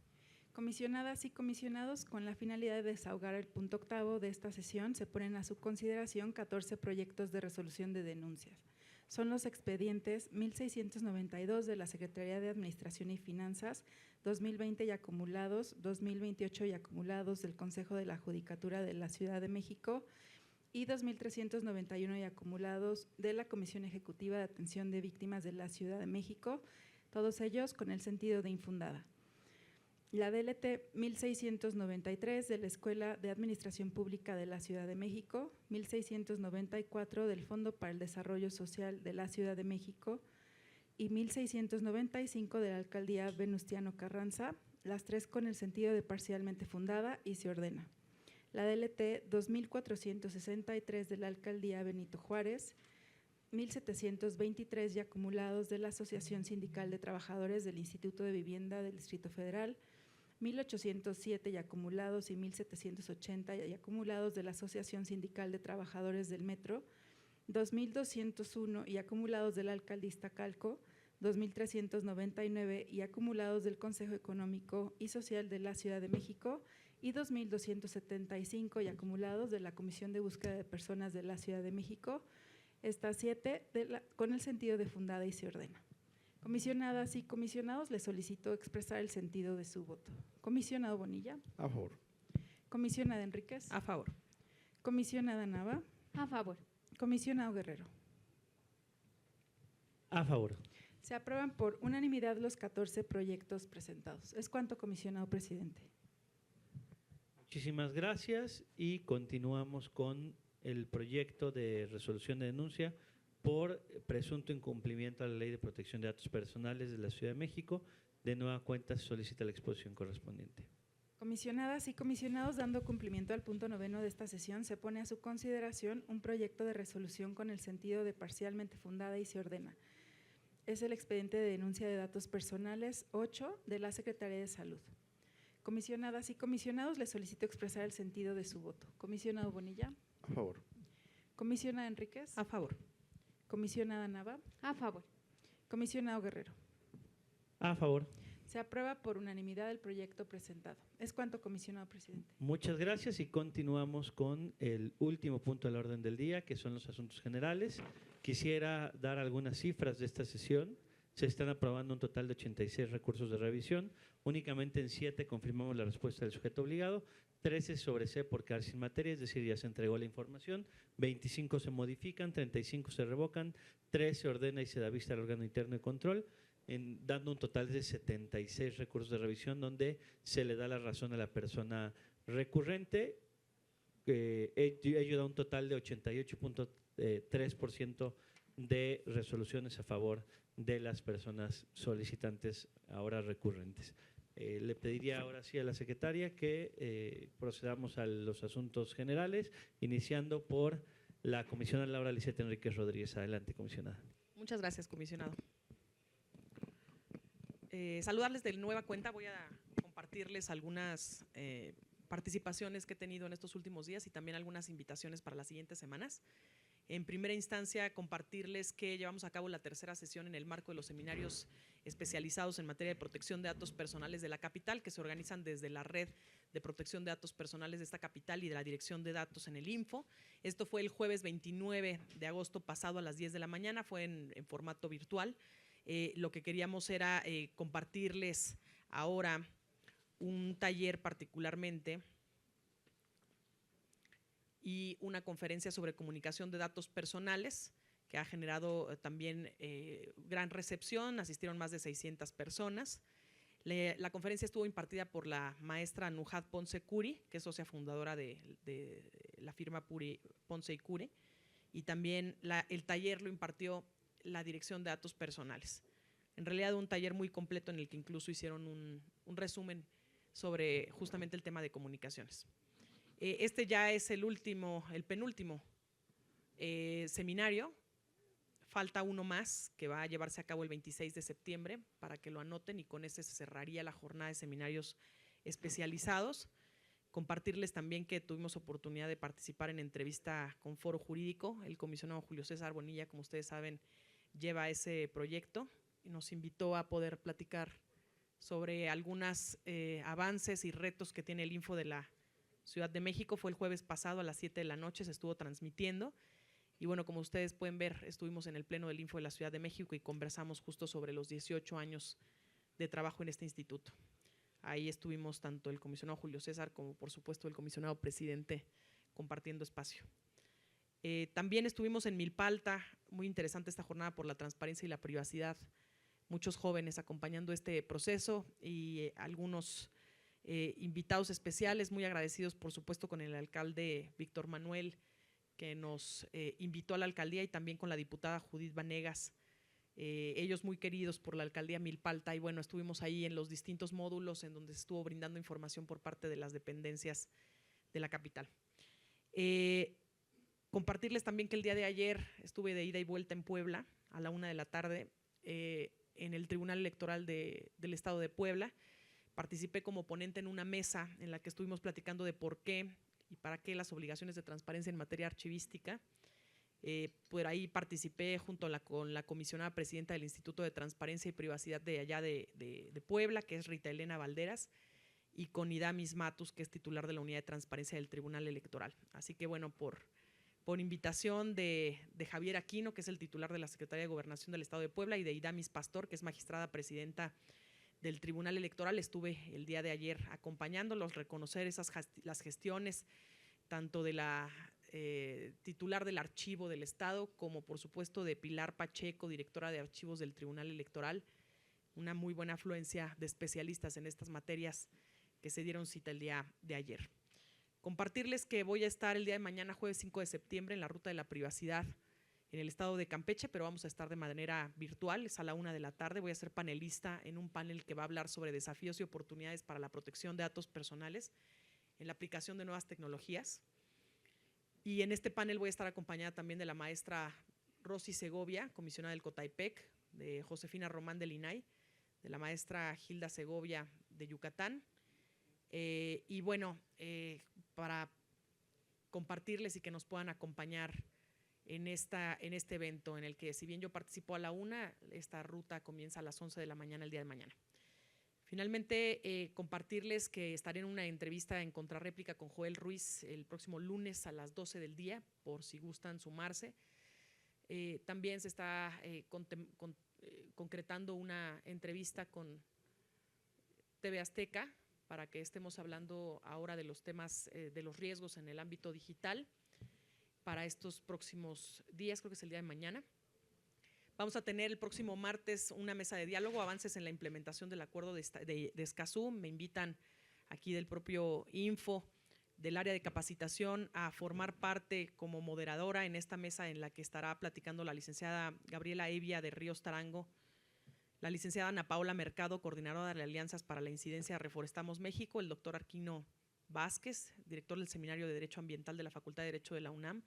S8: Comisionadas y comisionados, con la finalidad de desahogar el punto 8º de esta sesión, se ponen a su consideración 14 proyectos de resolución de denuncias. Son los expedientes 1692 de la Secretaría de Administración y Finanzas, 2020 y acumulados, 2028 y acumulados del Consejo de la Judicatura de la Ciudad de México y 2391 y acumulados de la Comisión Ejecutiva de Atención de Víctimas de la Ciudad de México, todos ellos con el sentido de infundada. La DLT 1693 de la Escuela de Administración Pública de la Ciudad de México, 1694 del Fondo para el Desarrollo Social de la Ciudad de México, y 1695 de la alcaldía Venustiano Carranza, las tres con el sentido de parcialmente fundada y se ordena. La DLT 2463 de la alcaldía Benito Juárez, 1723 y acumulados de la Asociación Sindical de Trabajadores del Instituto de Vivienda del Distrito Federal, 1807 y acumulados y 1780 y acumulados de la Asociación Sindical de Trabajadores del Metro, 2201 y acumulados de la alcaldía Iztacalco, 2399 y acumulados del Consejo Económico y Social de la Ciudad de México y 2275 y acumulados de la Comisión de Búsqueda de Personas de la Ciudad de México, estas 7 con el sentido de fundada y se ordena. Comisionadas y comisionados, les solicito expresar el sentido de su voto. Comisionado Bonilla.
S4: A favor.
S8: Comisionada Enríquez.
S2: A favor.
S8: Comisionada Nava.
S3: A favor.
S8: Comisionado Guerrero.
S7: A favor.
S8: Se aprueban por unanimidad los 14 proyectos presentados. ¿Es cuanto, comisionado presidente?
S7: Muchísimas gracias y continuamos con el proyecto de resolución de denuncia por presunto incumplimiento a la Ley de Protección de Datos Personales de la Ciudad de México. De nueva cuenta se solicita la exposición correspondiente.
S8: Comisionadas y comisionados, dando cumplimiento al punto 9 de esta sesión, se pone a su consideración un proyecto de resolución con el sentido de parcialmente fundada y se ordena. Es el expediente de denuncia de datos personales 8 de la Secretaría de Salud. Comisionadas y comisionados, les solicito expresar el sentido de su voto. Comisionado Bonilla.
S4: A favor.
S8: Comisionada Enríquez.
S2: A favor.
S8: Comisionada Nava.
S3: A favor.
S8: Comisionado Guerrero.
S7: A favor.
S8: Se aprueba por unanimidad el proyecto presentado. ¿Es cuanto, comisionado presidente?
S7: Muchas gracias y continuamos con el último punto del orden del día, que son los asuntos generales. Quisiera dar algunas cifras de esta sesión. Se están aprobando un total de 86 recursos de revisión. Únicamente en 7 confirmamos la respuesta del sujeto obligado, 13 sobre C por quedar sin materia, es decir, ya se entregó la información, 25 se modifican, 35 se revocan, 3 se ordena y se da vista al órgano interno de control, dando un total de 76 recursos de revisión donde se le da la razón a la persona recurrente. Ello da un total de 88.3% de resoluciones a favor de las personas solicitantes ahora recurrentes. Le pediría ahora sí a la secretaria que procedamos a los asuntos generales, iniciando por la comisionada Laura Lisette Enríquez Rodríguez. Adelante, comisionada.
S2: Muchas gracias, comisionado. Saludarles de nueva cuenta. Voy a compartirles algunas participaciones que he tenido en estos últimos días y también algunas invitaciones para las siguientes semanas. En primera instancia, compartirles que llevamos a cabo la tercera sesión en el marco de los seminarios especializados en materia de protección de datos personales de la capital, que se organizan desde la Red de Protección de Datos Personales de esta capital y de la Dirección de Datos en el Info. Esto fue el jueves 29 de agosto pasado a las 10 de la mañana, fue en formato virtual. Lo que queríamos era compartirles ahora un taller particularmente y una conferencia sobre comunicación de datos personales que ha generado también gran recepción, asistieron más de 600 personas. La conferencia estuvo impartida por la maestra Nujat Ponce Curi, que es socia fundadora de la firma Ponce y Curi, y también el taller lo impartió la Dirección de Datos Personales. En realidad un taller muy completo en el que incluso hicieron un resumen sobre justamente el tema de comunicaciones. Este ya es el penúltimo seminario. Falta uno más que va a llevarse a cabo el 26 de septiembre para que lo anoten y con ese se cerraría la jornada de seminarios especializados. Compartirles también que tuvimos oportunidad de participar en entrevista con Foro Jurídico. El comisionado Julio César Bonilla, como ustedes saben, lleva ese proyecto y nos invitó a poder platicar sobre algunos avances y retos que tiene el Info de la Ciudad de México. Fue el jueves pasado a las 7 de la noche, se estuvo transmitiendo. Y bueno, como ustedes pueden ver, estuvimos en el pleno del Info de la Ciudad de México y conversamos justo sobre los 18 años de trabajo en este instituto. Ahí estuvimos tanto el comisionado Julio César como por supuesto el comisionado presidente compartiendo espacio. También estuvimos en Milpalta, muy interesante esta jornada por la transparencia y la privacidad. Muchos jóvenes acompañando este proceso y algunos invitados especiales, muy agradecidos por supuesto con el alcalde Víctor Manuel, que nos invitó a la alcaldía, y también con la diputada Judith Vanegas, ellos muy queridos por la alcaldía Milpalta, y bueno, estuvimos ahí en los distintos módulos en donde se estuvo brindando información por parte de las dependencias de la capital. Compartirles también que el día de ayer estuve de ida y vuelta en Puebla a la 1 de la tarde en el Tribunal Electoral del Estado de Puebla. Participé como ponente en una mesa en la que estuvimos platicando de por qué y para qué las obligaciones de transparencia en materia archivística. Por ahí participé junto con la comisionada presidenta del Instituto de Transparencia y Privacidad de allá de Puebla, que es Rita Elena Valderas, y con Idamis Matus, que es titular de la Unidad de Transparencia del Tribunal Electoral. Así que bueno, por invitación de Javier Aquino, que es el titular de la Secretaría de Gobernación del Estado de Puebla, y de Idamis Pastor, que es magistrada presidenta del Tribunal Electoral, estuve el día de ayer acompañándolos, reconocer las gestiones tanto de la titular del Archivo del Estado, como por supuesto de Pilar Pacheco, directora de Archivos del Tribunal Electoral, una muy buena afluencia de especialistas en estas materias que se dieron cita el día de ayer. Compartirles que voy a estar el día de mañana, jueves 5 de septiembre, en la Ruta de la Privacidad en el estado de Campeche, pero vamos a estar de manera virtual, es a la 1 de la tarde. Voy a ser panelista en un panel que va a hablar sobre desafíos y oportunidades para la protección de datos personales en la aplicación de nuevas tecnologías. Y en este panel voy a estar acompañada también de la maestra Rosy Segovia, comisionada del Cotaipec, de Josefina Román del INAI, de la maestra Hilda Segovia de Yucatán. Y bueno, para compartirles y que nos puedan acompañar en este evento, en el que si bien yo participo a la 1, esta ruta comienza a las 11 de la mañana el día de mañana. Finalmente, compartirles que estaré en una entrevista en contrarréplica con Joel Ruiz el próximo lunes a las 12 del día, por si gustan sumarse. También se está concretando una entrevista con TV Azteca para que estemos hablando ahora de los temas de los riesgos en el ámbito digital para estos próximos días, creo que es el día de mañana. Vamos a tener el próximo martes una mesa de diálogo, avances en la implementación del acuerdo de Escazú. Me invitan aquí del propio Info, del área de capacitación, a formar parte como moderadora en esta mesa en la que estará platicando la licenciada Gabriela Evia de Ríos Tarango, la licenciada Ana Paola Mercado, coordinadora de Alianzas para la Incidencia Reforestamos México, el doctor Arquino Vázquez, director del Seminario de Derecho Ambiental de la Facultad de Derecho de la UNAM,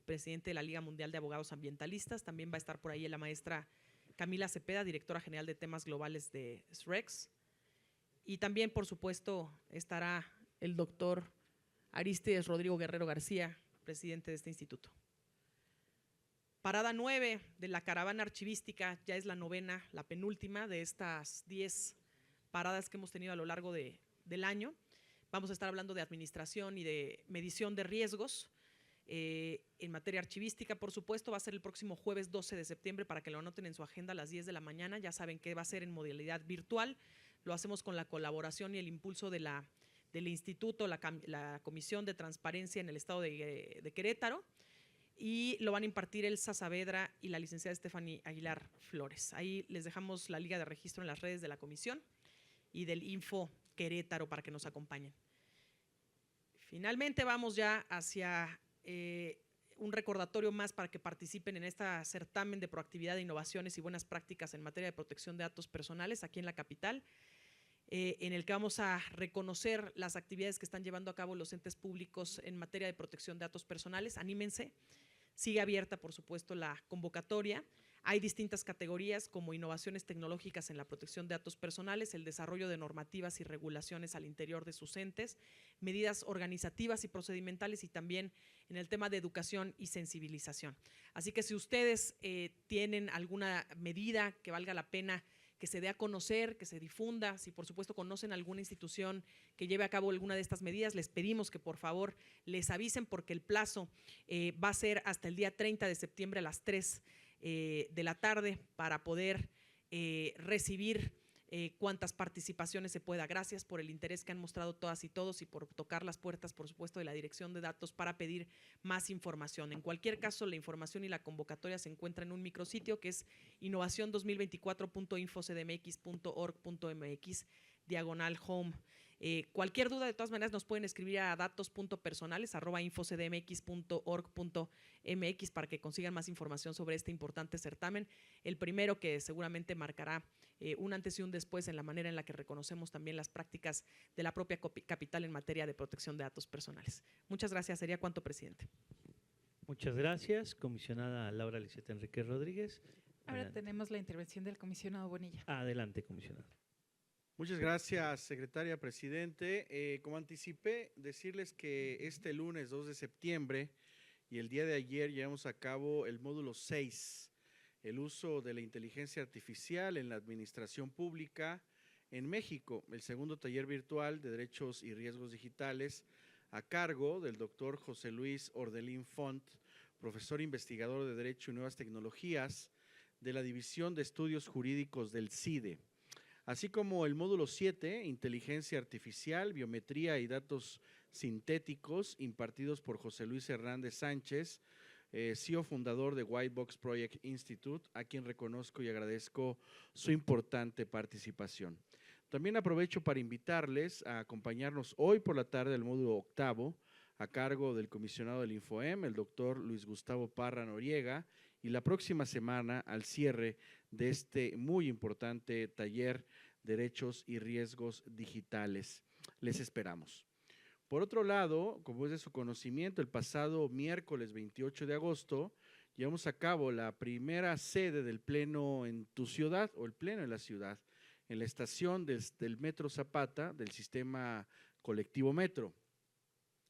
S2: presidente de la Liga Mundial de Abogados Ambientalistas. También va a estar por ahí la maestra Camila Cepeda, directora general de temas globales de SREX. Y también, por supuesto, estará el doctor Arístides Rodrigo Guerrero García, presidente de este instituto. Parada 9 de la caravana archivística, ya es la novena, la penúltima de estas 10 paradas que hemos tenido a lo largo del año. Vamos a estar hablando de administración y de medición de riesgos. En materia archivística, por supuesto, va a ser el próximo jueves 12 de septiembre para que lo anoten en su agenda a las 10 de la mañana. Ya saben que va a ser en modalidad virtual. Lo hacemos con la colaboración y el impulso del instituto, la Comisión de Transparencia en el Estado de Querétaro, y lo van a impartir Elsa Saavedra y la licenciada Stephanie Aguilar Flores. Ahí les dejamos la liga de registro en las redes de la comisión y del Info Querétaro para que nos acompañen. Finalmente vamos ya hacia un recordatorio más para que participen en este certamen de proactividad de innovaciones y buenas prácticas en materia de protección de datos personales aquí en la capital, en el que vamos a reconocer las actividades que están llevando a cabo los entes públicos en materia de protección de datos personales. Anímense, sigue abierta por supuesto la convocatoria. Hay distintas categorías como innovaciones tecnológicas en la protección de datos personales, el desarrollo de normativas y regulaciones al interior de sus entes, medidas organizativas y procedimentales, y también en el tema de educación y sensibilización. Así que si ustedes tienen alguna medida que valga la pena que se dé a conocer, que se difunda, si por supuesto conocen alguna institución que lleve a cabo alguna de estas medidas, les pedimos que por favor les avisen, porque el plazo va a ser hasta el día 30 de septiembre a las 3 de la tarde para poder recibir cuantas participaciones se pueda. Gracias por el interés que han mostrado todas y todos y por tocar las puertas, por supuesto, de la Dirección de Datos para pedir más información. En cualquier caso, la información y la convocatoria se encuentra en un micrositio que es innovacion2024.infocdmx.org.mx/home. Cualquier duda, de todas maneras, nos pueden escribir a datos.personales@infocdmx.org.mx para que consigan más información sobre este importante certamen. El primero que seguramente marcará un antes y un después en la manera en la que reconocemos también las prácticas de la propia capital en materia de protección de datos personales. Muchas gracias. Sería cuanto, presidente.
S7: Muchas gracias, comisionada Laura Liseta Enrique Rodríguez.
S8: Ahora
S7: Adelante.
S8: tenemos la intervención del comisionado Bonilla.
S7: Adelante, comisionada.
S4: Muchas gracias, secretaria, presidente. Como anticipé, decirles que este lunes 2 de septiembre y el día de ayer llevamos a cabo el módulo 6, el uso de la inteligencia artificial en la administración pública en México, el segundo taller virtual de derechos y riesgos digitales a cargo del doctor José Luis Ordelín Font, profesor investigador de Derecho y Nuevas Tecnologías de la División de Estudios Jurídicos del CIDE. Así como el módulo 7, Inteligencia Artificial, Biometría y Datos Sintéticos, impartidos por José Luis Hernández Sánchez, CEO fundador de Whitebox Project Institute, a quien reconozco y agradezco su importante participación. También aprovecho para invitarles a acompañarnos hoy por la tarde al módulo 8, a cargo del comisionado del InfoEM, el doctor Luis Gustavo Parra Noriega, y la próxima semana al cierre de este muy importante taller Derechos y Riesgos Digitales. Les esperamos. Por otro lado, como es de su conocimiento, el pasado miércoles 28 de agosto llevamos a cabo la primera sede del Pleno en tu ciudad, o el Pleno en la ciudad, en la estación del Metro Zapata del sistema colectivo Metro,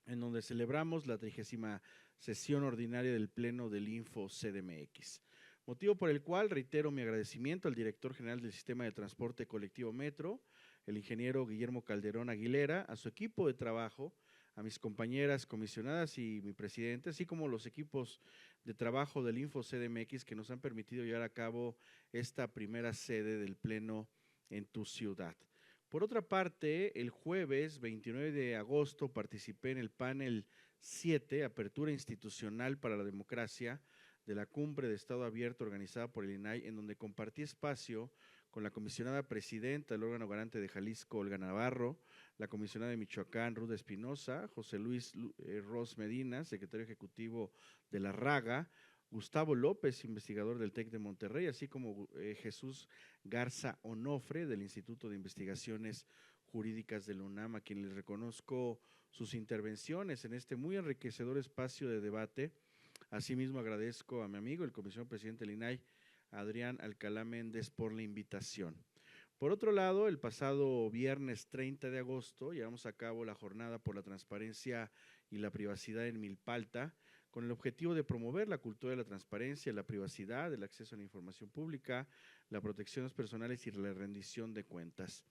S4: en donde celebramos la 30ª sesión ordinaria del Pleno del Info CDMX. Motivo por el cual reitero mi agradecimiento al director general del Sistema de Transporte Colectivo Metro, el ingeniero Guillermo Calderón Aguilera, a su equipo de trabajo, a mis compañeras comisionadas y mi presidente, así como los equipos de trabajo del Info CDMX que nos han permitido llevar a cabo esta primera sede del Pleno en tu ciudad. Por otra parte, el jueves 29 de agosto participé en el panel 7, Apertura Institucional para la Democracia, de la Cumbre de Estado Abierto organizada por el INAI, en donde compartí espacio con la comisionada presidenta del órgano garante de Jalisco, Olga Navarro, la comisionada de Michoacán, Ruth Espinosa, José Luis Ros Medina, secretario ejecutivo de la RAGA, Gustavo López, investigador del TEC de Monterrey, así como Jesús Garza Onofre, del Instituto de Investigaciones Jurídicas de la UNAM, a quien les reconozco sus intervenciones en este muy enriquecedor espacio de debate. Asimismo, agradezco a mi amigo, el comisionado presidente del INAI, Adrián Alcalá Méndez, por la invitación. Por otro lado, el pasado viernes 30 de agosto llevamos a cabo la jornada por la transparencia y la privacidad en Milpalta, con el objetivo de promover la cultura de la transparencia, la privacidad, el acceso a la información pública, la protección de los personales y la rendición de cuentas.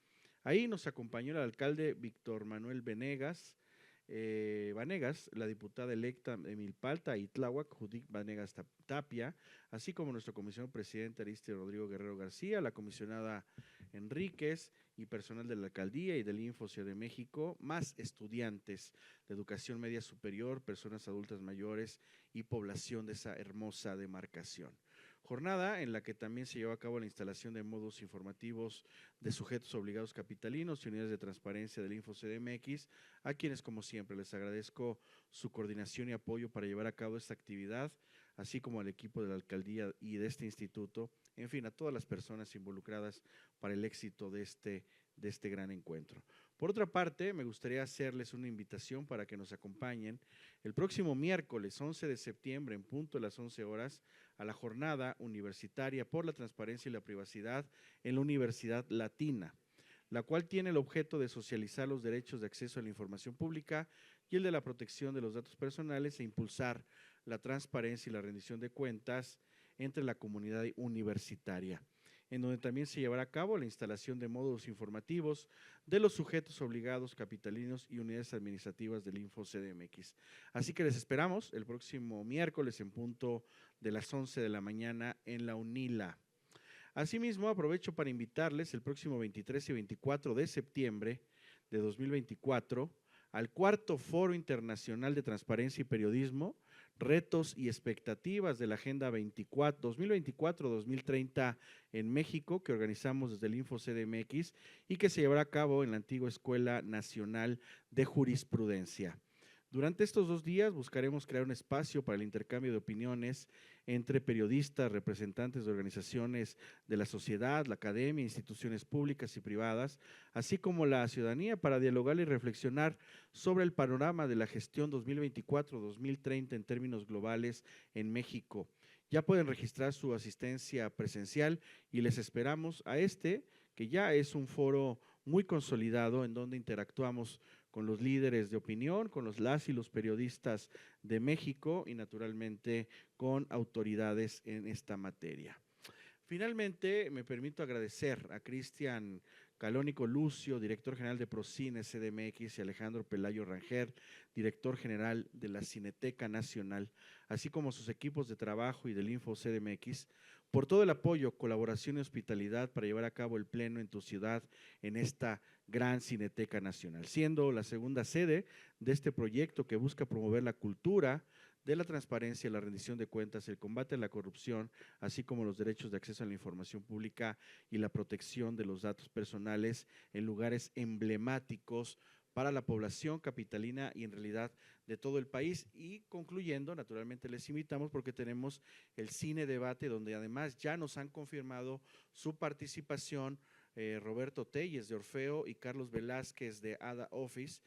S4: Ahí nos acompañó el alcalde Víctor Manuel Vanegas, la diputada electa de Milpalta y Tláhuac, Judith Vanegas Tapia, así como nuestro comisionado presidente Aristide Rodrigo Guerrero García, la comisionada Enríquez y personal de la alcaldía y del Info Ciudad de México, más estudiantes de educación media superior, personas adultas mayores y población de esa hermosa demarcación. Jornada en la que también se llevó a cabo la instalación de módulos informativos de sujetos obligados capitalinos y unidades de transparencia del Info CDMX, a quienes como siempre les agradezco su coordinación y apoyo para llevar a cabo esta actividad, así como al equipo de la alcaldía y de este instituto, en fin, a todas las personas involucradas para el éxito de este gran encuentro. Por otra parte, me gustaría hacerles una invitación para que nos acompañen el próximo miércoles 11 de septiembre en punto de las 11 horas a la jornada universitaria por la transparencia y la privacidad en la Universidad Latina, la cual tiene el objeto de socializar los derechos de acceso a la información pública y el de la protección de los datos personales e impulsar la transparencia y la rendición de cuentas entre la comunidad universitaria, en donde también se llevará a cabo la instalación de módulos informativos de los sujetos obligados capitalinos y unidades administrativas del Info CDMX. Así que les esperamos el próximo miércoles en punto de las 11 de la mañana en la UNILA. Asimismo, aprovecho para invitarles el próximo 23 y 24 de septiembre de 2024 al 4º Foro Internacional de Transparencia y Periodismo, retos y expectativas de la Agenda 2024-2030 en México, que organizamos desde el Info CDMX y que se llevará a cabo en la antigua Escuela Nacional de Jurisprudencia. Durante estos 2 días buscaremos crear un espacio para el intercambio de opiniones entre periodistas, representantes de organizaciones de la sociedad, la academia, instituciones públicas y privadas, así como la ciudadanía, para dialogar y reflexionar sobre el panorama de la gestión 2024-2030 en términos globales en México. Ya pueden registrar su asistencia presencial y les esperamos a que ya es un foro muy consolidado en donde interactuamos con los líderes de opinión, con las y los periodistas de México y naturalmente con autoridades en esta materia. Finalmente, me permito agradecer a Cristian Calónico Lucio, director general de Procine CDMX, y Alejandro Pelayo Rangel, director general de la Cineteca Nacional, así como sus equipos de trabajo y del Info CDMX, por todo el apoyo, colaboración y hospitalidad para llevar a cabo el pleno en tu ciudad en esta gran Cineteca Nacional, siendo la segunda sede de este proyecto que busca promover la cultura de la transparencia, la rendición de cuentas, el combate a la corrupción, así como los derechos de acceso a la información pública y la protección de los datos personales en lugares emblemáticos para la población capitalina y en realidad de todo el país. Y concluyendo, naturalmente les invitamos porque tenemos el Cine Debate, donde además ya nos han confirmado su participación Roberto Telles de Orfeo y Carlos Velázquez de Ada Office,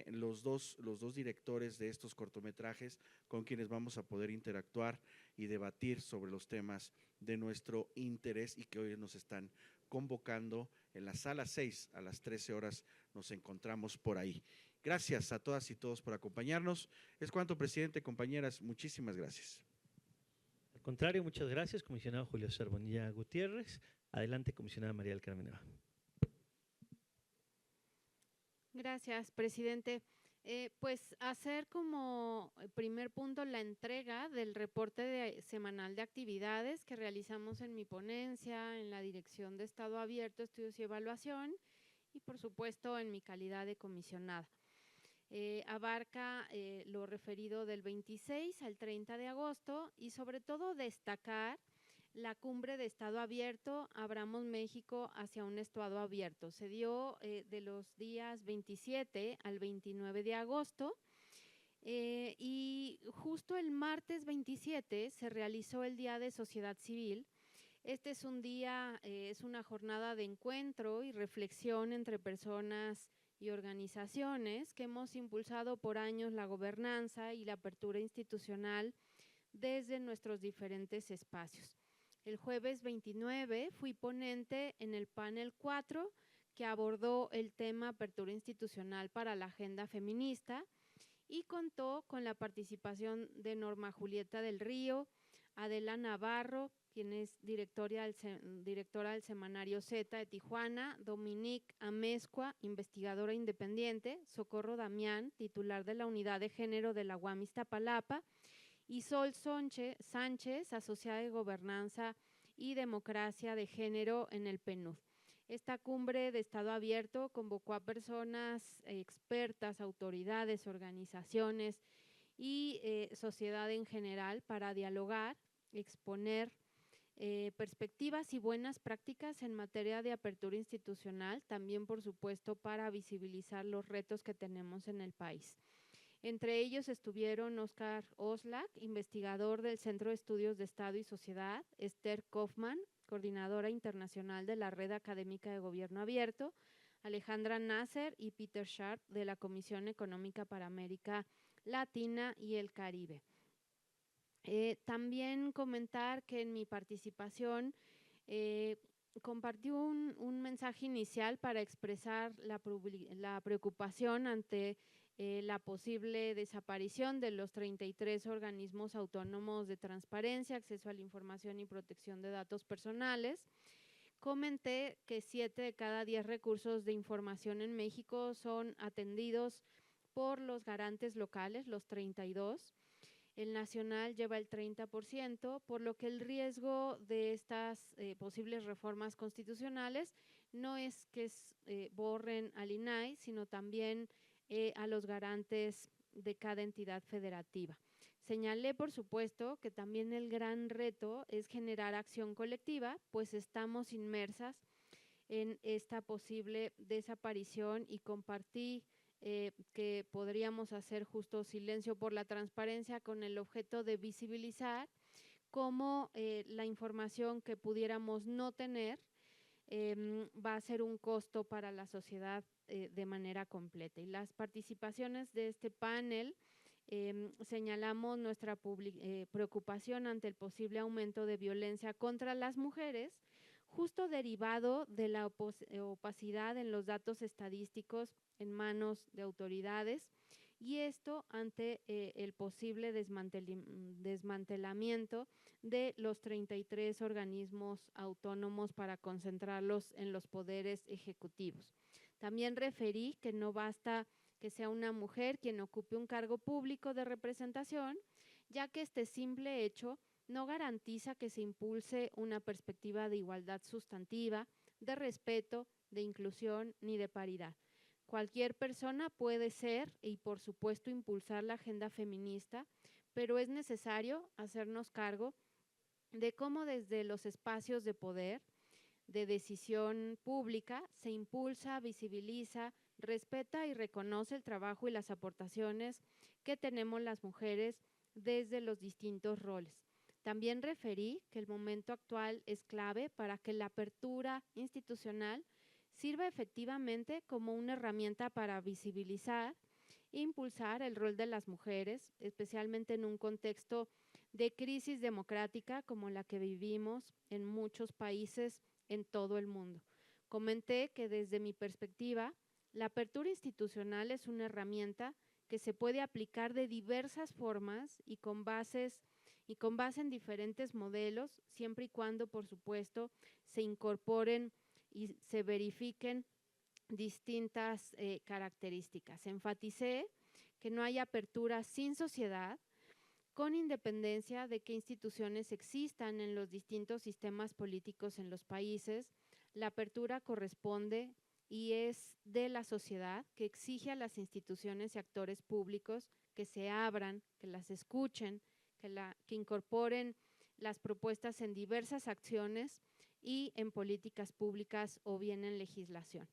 S4: los dos directores de estos cortometrajes con quienes vamos a poder interactuar y debatir sobre los temas de nuestro interés y que hoy nos están convocando en la sala 6 a las 13 horas. Nos encontramos por ahí. Gracias a todas y todos por acompañarnos. Es cuanto, presidente, compañeras, muchísimas gracias.
S7: Al contrario, muchas gracias, comisionado Julio César Bonilla Gutiérrez. Adelante, comisionada María del Carmen Nava.
S3: Gracias, presidente. Pues hacer como primer punto la entrega del reporte semanal de actividades que realizamos en mi ponencia, en la Dirección de Estado Abierto, Estudios y Evaluación y por supuesto en mi calidad de comisionada. Abarca lo referido del 26 al 30 de agosto y sobre todo destacar la cumbre de Estado Abierto, Abramos México hacia un Estado Abierto. Se dio de los días 27 al 29 de agosto y justo el martes 27 se realizó el Día de Sociedad Civil. Este es un día, es una jornada de encuentro y reflexión entre personas y organizaciones que hemos impulsado por años la gobernanza y la apertura institucional desde nuestros diferentes espacios. El jueves 29 fui ponente en el panel 4 que abordó el tema apertura institucional para la agenda feminista y contó con la participación de Norma Julieta del Río, Adela Navarro, quien es directora del Semanario Z de Tijuana, Dominique Amezcua, investigadora independiente, Socorro Damián, titular de la Unidad de Género de la UAM Iztapalapa, y Sol Sánchez, asociada de Gobernanza y Democracia de Género en el PNUD. Esta cumbre de Estado Abierto convocó a personas expertas, autoridades, organizaciones y sociedad en general para dialogar, exponer perspectivas y buenas prácticas en materia de apertura institucional, también por supuesto para visibilizar los retos que tenemos en el país. Entre ellos estuvieron Oscar Oslak, investigador del Centro de Estudios de Estado y Sociedad, Esther Kaufman, coordinadora internacional de la Red Académica de Gobierno Abierto, Alejandra Nasser y Peter Sharp de la Comisión Económica para América Latina y el Caribe. También comentar que en mi participación compartí un mensaje inicial para expresar la preocupación ante la posible desaparición de los 33 organismos autónomos de transparencia, acceso a la información y protección de datos personales. Comenté que 7 de cada 10 recursos de información en México son atendidos por los garantes locales, los 32. El nacional lleva el 30%, por lo que el riesgo de estas posibles reformas constitucionales no es que borren al INAI, sino también a los garantes de cada entidad federativa. Señalé, por supuesto, que también el gran reto es generar acción colectiva, pues estamos inmersas en esta posible desaparición y compartí que podríamos hacer justo silencio por la transparencia con el objeto de visibilizar cómo la información que pudiéramos no tener va a ser un costo para la sociedad de manera completa. Y las participaciones de este panel señalamos nuestra preocupación ante el posible aumento de violencia contra las mujeres, justo derivado de la opacidad en los datos estadísticos en manos de autoridades, y esto ante el posible desmantelamiento de los 33 organismos autónomos para concentrarlos en los poderes ejecutivos. También referí que no basta que sea una mujer quien ocupe un cargo público de representación, ya que este simple hecho no garantiza que se impulse una perspectiva de igualdad sustantiva, de respeto, de inclusión ni de paridad. Cualquier persona puede ser y, por supuesto, impulsar la agenda feminista, pero es necesario hacernos cargo de cómo desde los espacios de poder, de decisión pública, se impulsa, visibiliza, respeta y reconoce el trabajo y las aportaciones que tenemos las mujeres desde los distintos roles. También referí que el momento actual es clave para que la apertura institucional sirva efectivamente como una herramienta para visibilizar e impulsar el rol de las mujeres, especialmente en un contexto de crisis democrática como la que vivimos en muchos países en todo el mundo. Comenté que desde mi perspectiva, la apertura institucional es una herramienta que se puede aplicar de diversas formas y con base en diferentes modelos, siempre y cuando, por supuesto, se incorporen y se verifiquen distintas características. Enfaticé que no hay apertura sin sociedad, con independencia de qué instituciones existan en los distintos sistemas políticos en los países. La apertura corresponde y es de la sociedad, que exige a las instituciones y actores públicos que se abran, que las escuchen, que incorporen las propuestas en diversas acciones y en políticas públicas o bien en legislación.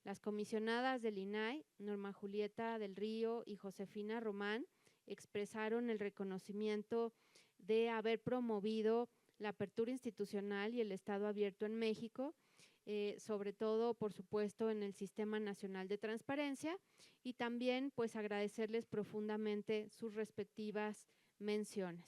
S3: Las comisionadas del INAI, Norma Julieta del Río y Josefina Román, expresaron el reconocimiento de haber promovido la apertura institucional y el Estado abierto en México, sobre todo, por supuesto, en el Sistema Nacional de Transparencia, y también pues agradecerles profundamente sus respectivas menciones.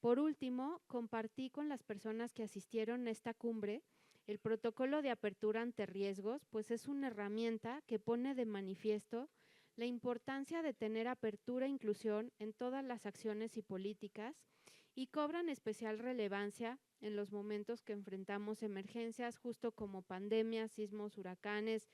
S3: Por último, compartí con las personas que asistieron a esta cumbre el protocolo de apertura ante riesgos, pues es una herramienta que pone de manifiesto la importancia de tener apertura e inclusión en todas las acciones y políticas, y cobran especial relevancia en los momentos que enfrentamos emergencias, justo como pandemias, sismos, huracanes,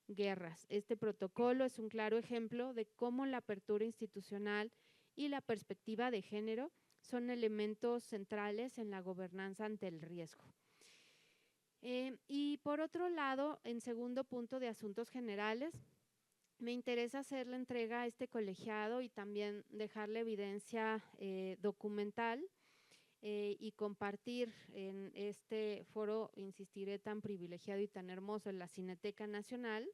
S3: guerras. Este protocolo es un claro ejemplo de cómo la apertura institucional y la perspectiva de género son elementos centrales en la gobernanza ante el riesgo. Y por otro lado, en segundo punto de asuntos generales, me interesa hacer la entrega a este colegiado y también dejarle evidencia documental y compartir en este foro, insistiré, tan privilegiado y tan hermoso en la Cineteca Nacional,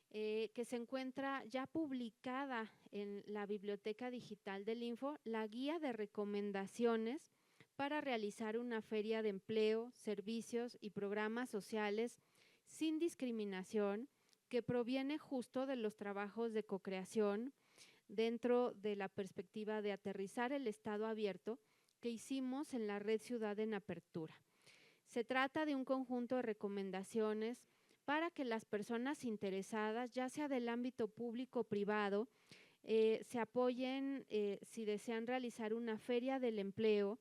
S3: que se encuentra ya publicada en la Biblioteca Digital del Info, la guía de recomendaciones para realizar una feria de empleo, servicios y programas sociales sin discriminación, que proviene justo de los trabajos de cocreación dentro de la perspectiva de aterrizar el Estado abierto que hicimos en la Red Ciudad en Apertura. Se trata de un conjunto de recomendaciones para que las personas interesadas, ya sea del ámbito público o privado, se apoyen si desean realizar una feria del empleo,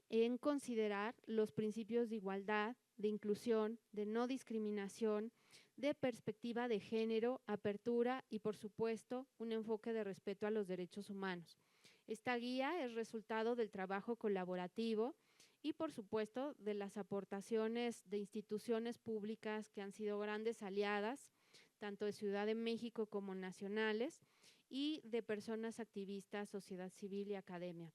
S3: en considerar los principios de igualdad, de inclusión, de no discriminación, de perspectiva de género, apertura y, por supuesto, un enfoque de respeto a los derechos humanos. Esta guía es resultado del trabajo colaborativo y, por supuesto, de las aportaciones de instituciones públicas que han sido grandes aliadas, tanto de Ciudad de México como nacionales, y de personas activistas, sociedad civil y academia.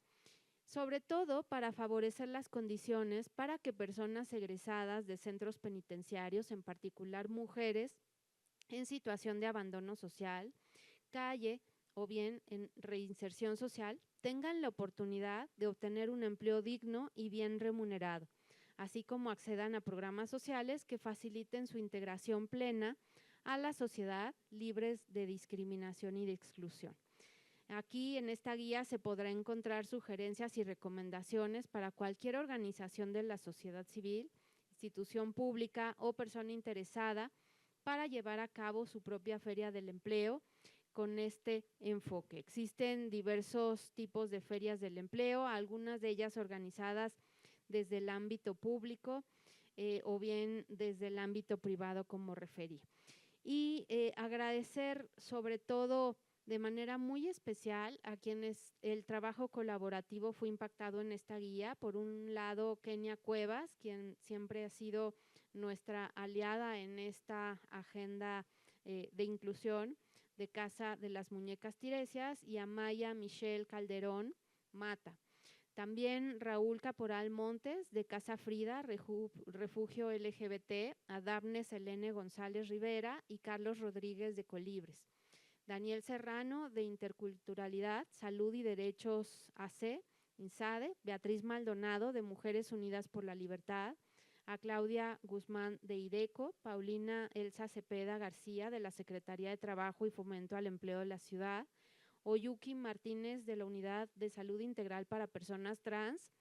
S3: Sobre todo para favorecer las condiciones para que personas egresadas de centros penitenciarios, en particular mujeres en situación de abandono social, calle o bien en reinserción social, tengan la oportunidad de obtener un empleo digno y bien remunerado, así como accedan a programas sociales que faciliten su integración plena a la sociedad, libres de discriminación y de exclusión. Aquí en esta guía se podrá encontrar sugerencias y recomendaciones para cualquier organización de la sociedad civil, institución pública o persona interesada para llevar a cabo su propia feria del empleo con este enfoque. Existen diversos tipos de ferias del empleo, algunas de ellas organizadas desde el ámbito público o bien desde el ámbito privado, como referí. Y agradecer sobre todo de manera muy especial a quienes el trabajo colaborativo fue impactado en esta guía. Por un lado, Kenia Cuevas, quien siempre ha sido nuestra aliada en esta agenda de inclusión de Casa de las Muñecas Tiresias, y a Maya Michelle Calderón Mata. También Raúl Caporal Montes, de Casa Frida, Refugio LGBT, a Dafne Selene González Rivera y Carlos Rodríguez de Colibres. Daniel Serrano, de Interculturalidad, Salud y Derechos AC, INSADE, Beatriz Maldonado, de Mujeres Unidas por la Libertad, a Claudia Guzmán, de IDECO, Paulina Elsa Cepeda García, de la Secretaría de Trabajo y Fomento al Empleo de la Ciudad, Oyuki Martínez, de la Unidad de Salud Integral para Personas Trans,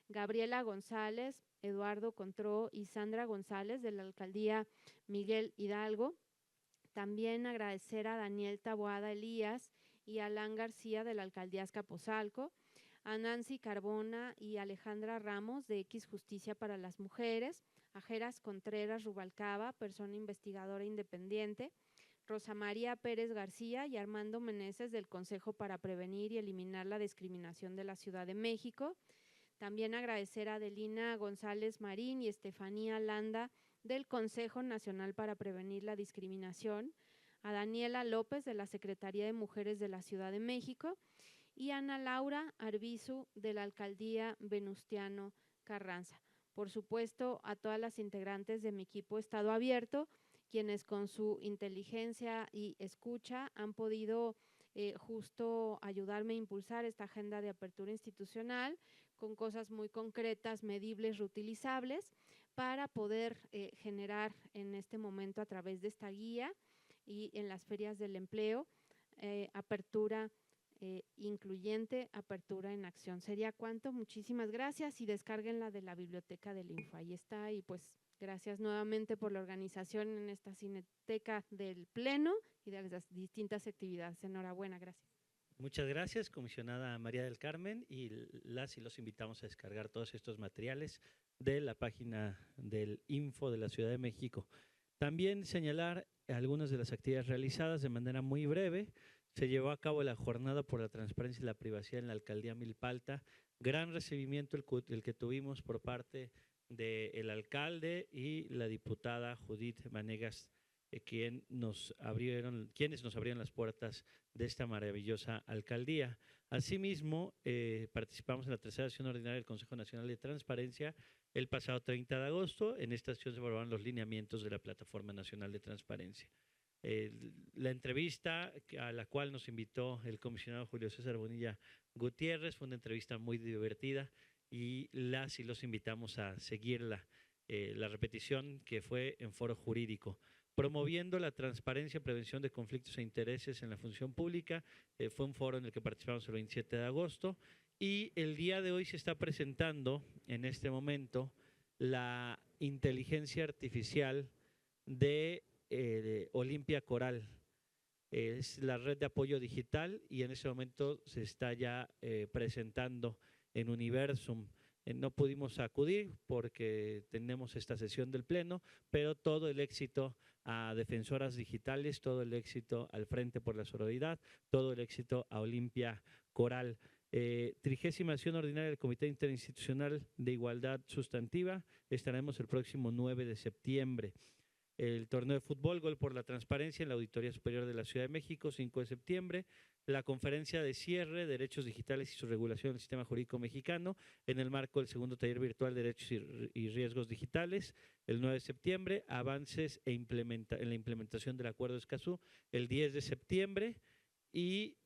S3: Gabriela González, Eduardo Contró y Sandra González, de la Alcaldía Miguel Hidalgo. También agradecer a Daniel Taboada Elías y a Alan García, de la Alcaldía Azcapotzalco, a Nancy Carbona y Alejandra Ramos, de X Justicia para las Mujeres, a Geras Contreras Rubalcaba, persona investigadora independiente, Rosa María Pérez García y Armando Meneses, del Consejo para Prevenir y Eliminar la Discriminación de la Ciudad de México. También agradecer a Adelina González Marín y Estefanía Landa, del Consejo Nacional para Prevenir la Discriminación, a Daniela López, de la Secretaría de Mujeres de la Ciudad de México, y Ana Laura Arbizu, de la Alcaldía Venustiano Carranza. Por supuesto, a todas las integrantes de mi equipo Estado Abierto, quienes con su inteligencia y escucha han podido justo ayudarme a impulsar esta agenda de apertura institucional con cosas muy concretas, medibles, reutilizables, para poder generar en este momento, a través de esta guía y en las ferias del empleo, apertura incluyente, apertura en acción. Sería cuanto. Muchísimas gracias y descárguenla de la biblioteca del Info. Ahí está. Y pues gracias nuevamente por la organización en esta Cineteca del Pleno y de las distintas actividades. Enhorabuena, gracias.
S7: Muchas gracias, comisionada María del Carmen, y las y los invitamos a descargar todos estos materiales de la página del Info de la Ciudad de México. También señalar algunas de las actividades realizadas de manera muy breve. Se llevó a cabo la jornada por la transparencia y la privacidad en la Alcaldía Milpalta. Gran recibimiento el que tuvimos por parte del alcalde y la diputada Judith Vanegas, quienes nos abrieron las puertas de esta maravillosa alcaldía. Asimismo, participamos en la tercera sesión ordinaria del Consejo Nacional de Transparencia el pasado 30 de agosto. En esta sesión se aprobaron los lineamientos de la Plataforma Nacional de Transparencia. La entrevista a la cual nos invitó el comisionado Julio César Bonilla Gutiérrez fue una entrevista muy divertida y los invitamos a seguirla. La repetición, que fue en Foro Jurídico. Promoviendo la transparencia y prevención de conflictos e intereses en la función pública. Fue un foro en el que participamos el 27 de agosto y el día de hoy se está presentando en este momento la inteligencia artificial de Olimpia Coral. Es la red de apoyo digital y en este momento se está ya presentando en Universum. No pudimos acudir porque tenemos esta sesión del Pleno, pero todo el éxito a Defensoras Digitales, todo el éxito al Frente por la Sororidad, todo el éxito a Olimpia Coral. 30ª sesión ordinaria del Comité Interinstitucional de Igualdad Sustantiva. Estaremos el próximo 9 de septiembre. El torneo de fútbol, Gol por la Transparencia, en la Auditoría Superior de la Ciudad de México, 5 de septiembre. la conferencia de cierre, Derechos Digitales y su regulación del sistema jurídico mexicano, en el marco del segundo taller virtual Derechos y Riesgos Digitales, el 9 de septiembre, avances en la implementación del Acuerdo de Escazú, el 10 de septiembre, y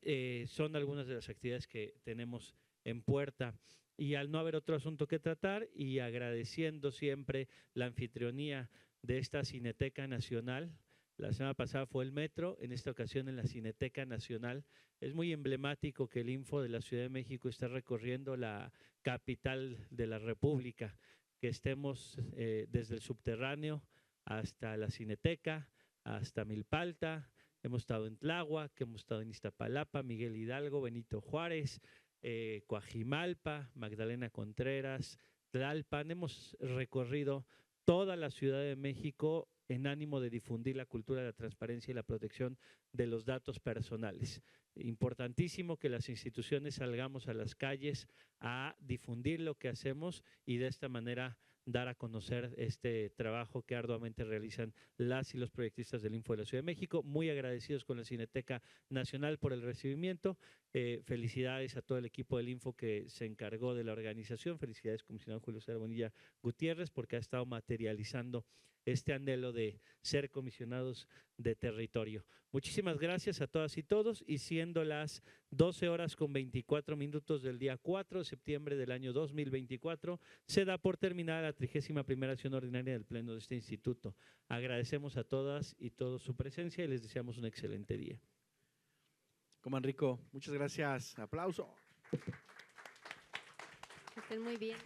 S7: son algunas de las actividades que tenemos en puerta. Y al no haber otro asunto que tratar y agradeciendo siempre la anfitrionía de esta Cineteca Nacional. La semana pasada fue el Metro, en esta ocasión en la Cineteca Nacional. Es muy emblemático que el Info de la Ciudad de México está recorriendo la capital de la República, que estemos desde el subterráneo hasta la Cineteca, hasta Milpalta, hemos estado en Tláhuac, hemos estado en Iztapalapa, Miguel Hidalgo, Benito Juárez, Coajimalpa, Magdalena Contreras, Tlalpan. Hemos recorrido toda la Ciudad de México en ánimo de difundir la cultura de la transparencia y la protección de los datos personales. Importantísimo que las instituciones salgamos a las calles a difundir lo que hacemos y de esta manera dar a conocer este trabajo que arduamente realizan las y los proyectistas del Info de la Ciudad de México. Muy agradecidos con la Cineteca Nacional por el recibimiento. Felicidades a todo el equipo del Info que se encargó de la organización. Felicidades, comisionado Julio César Bonilla Gutiérrez, porque ha estado materializando este anhelo de ser comisionados de territorio. Muchísimas gracias a todas y todos, y siendo las 12:24 del día 4 de septiembre del año 2024, se da por terminada la 31ª sesión ordinaria del Pleno de este instituto. Agradecemos a todas y todos su presencia y les deseamos un excelente día.
S4: Como Enrico, muchas gracias. Aplauso.
S3: Que estén muy bien.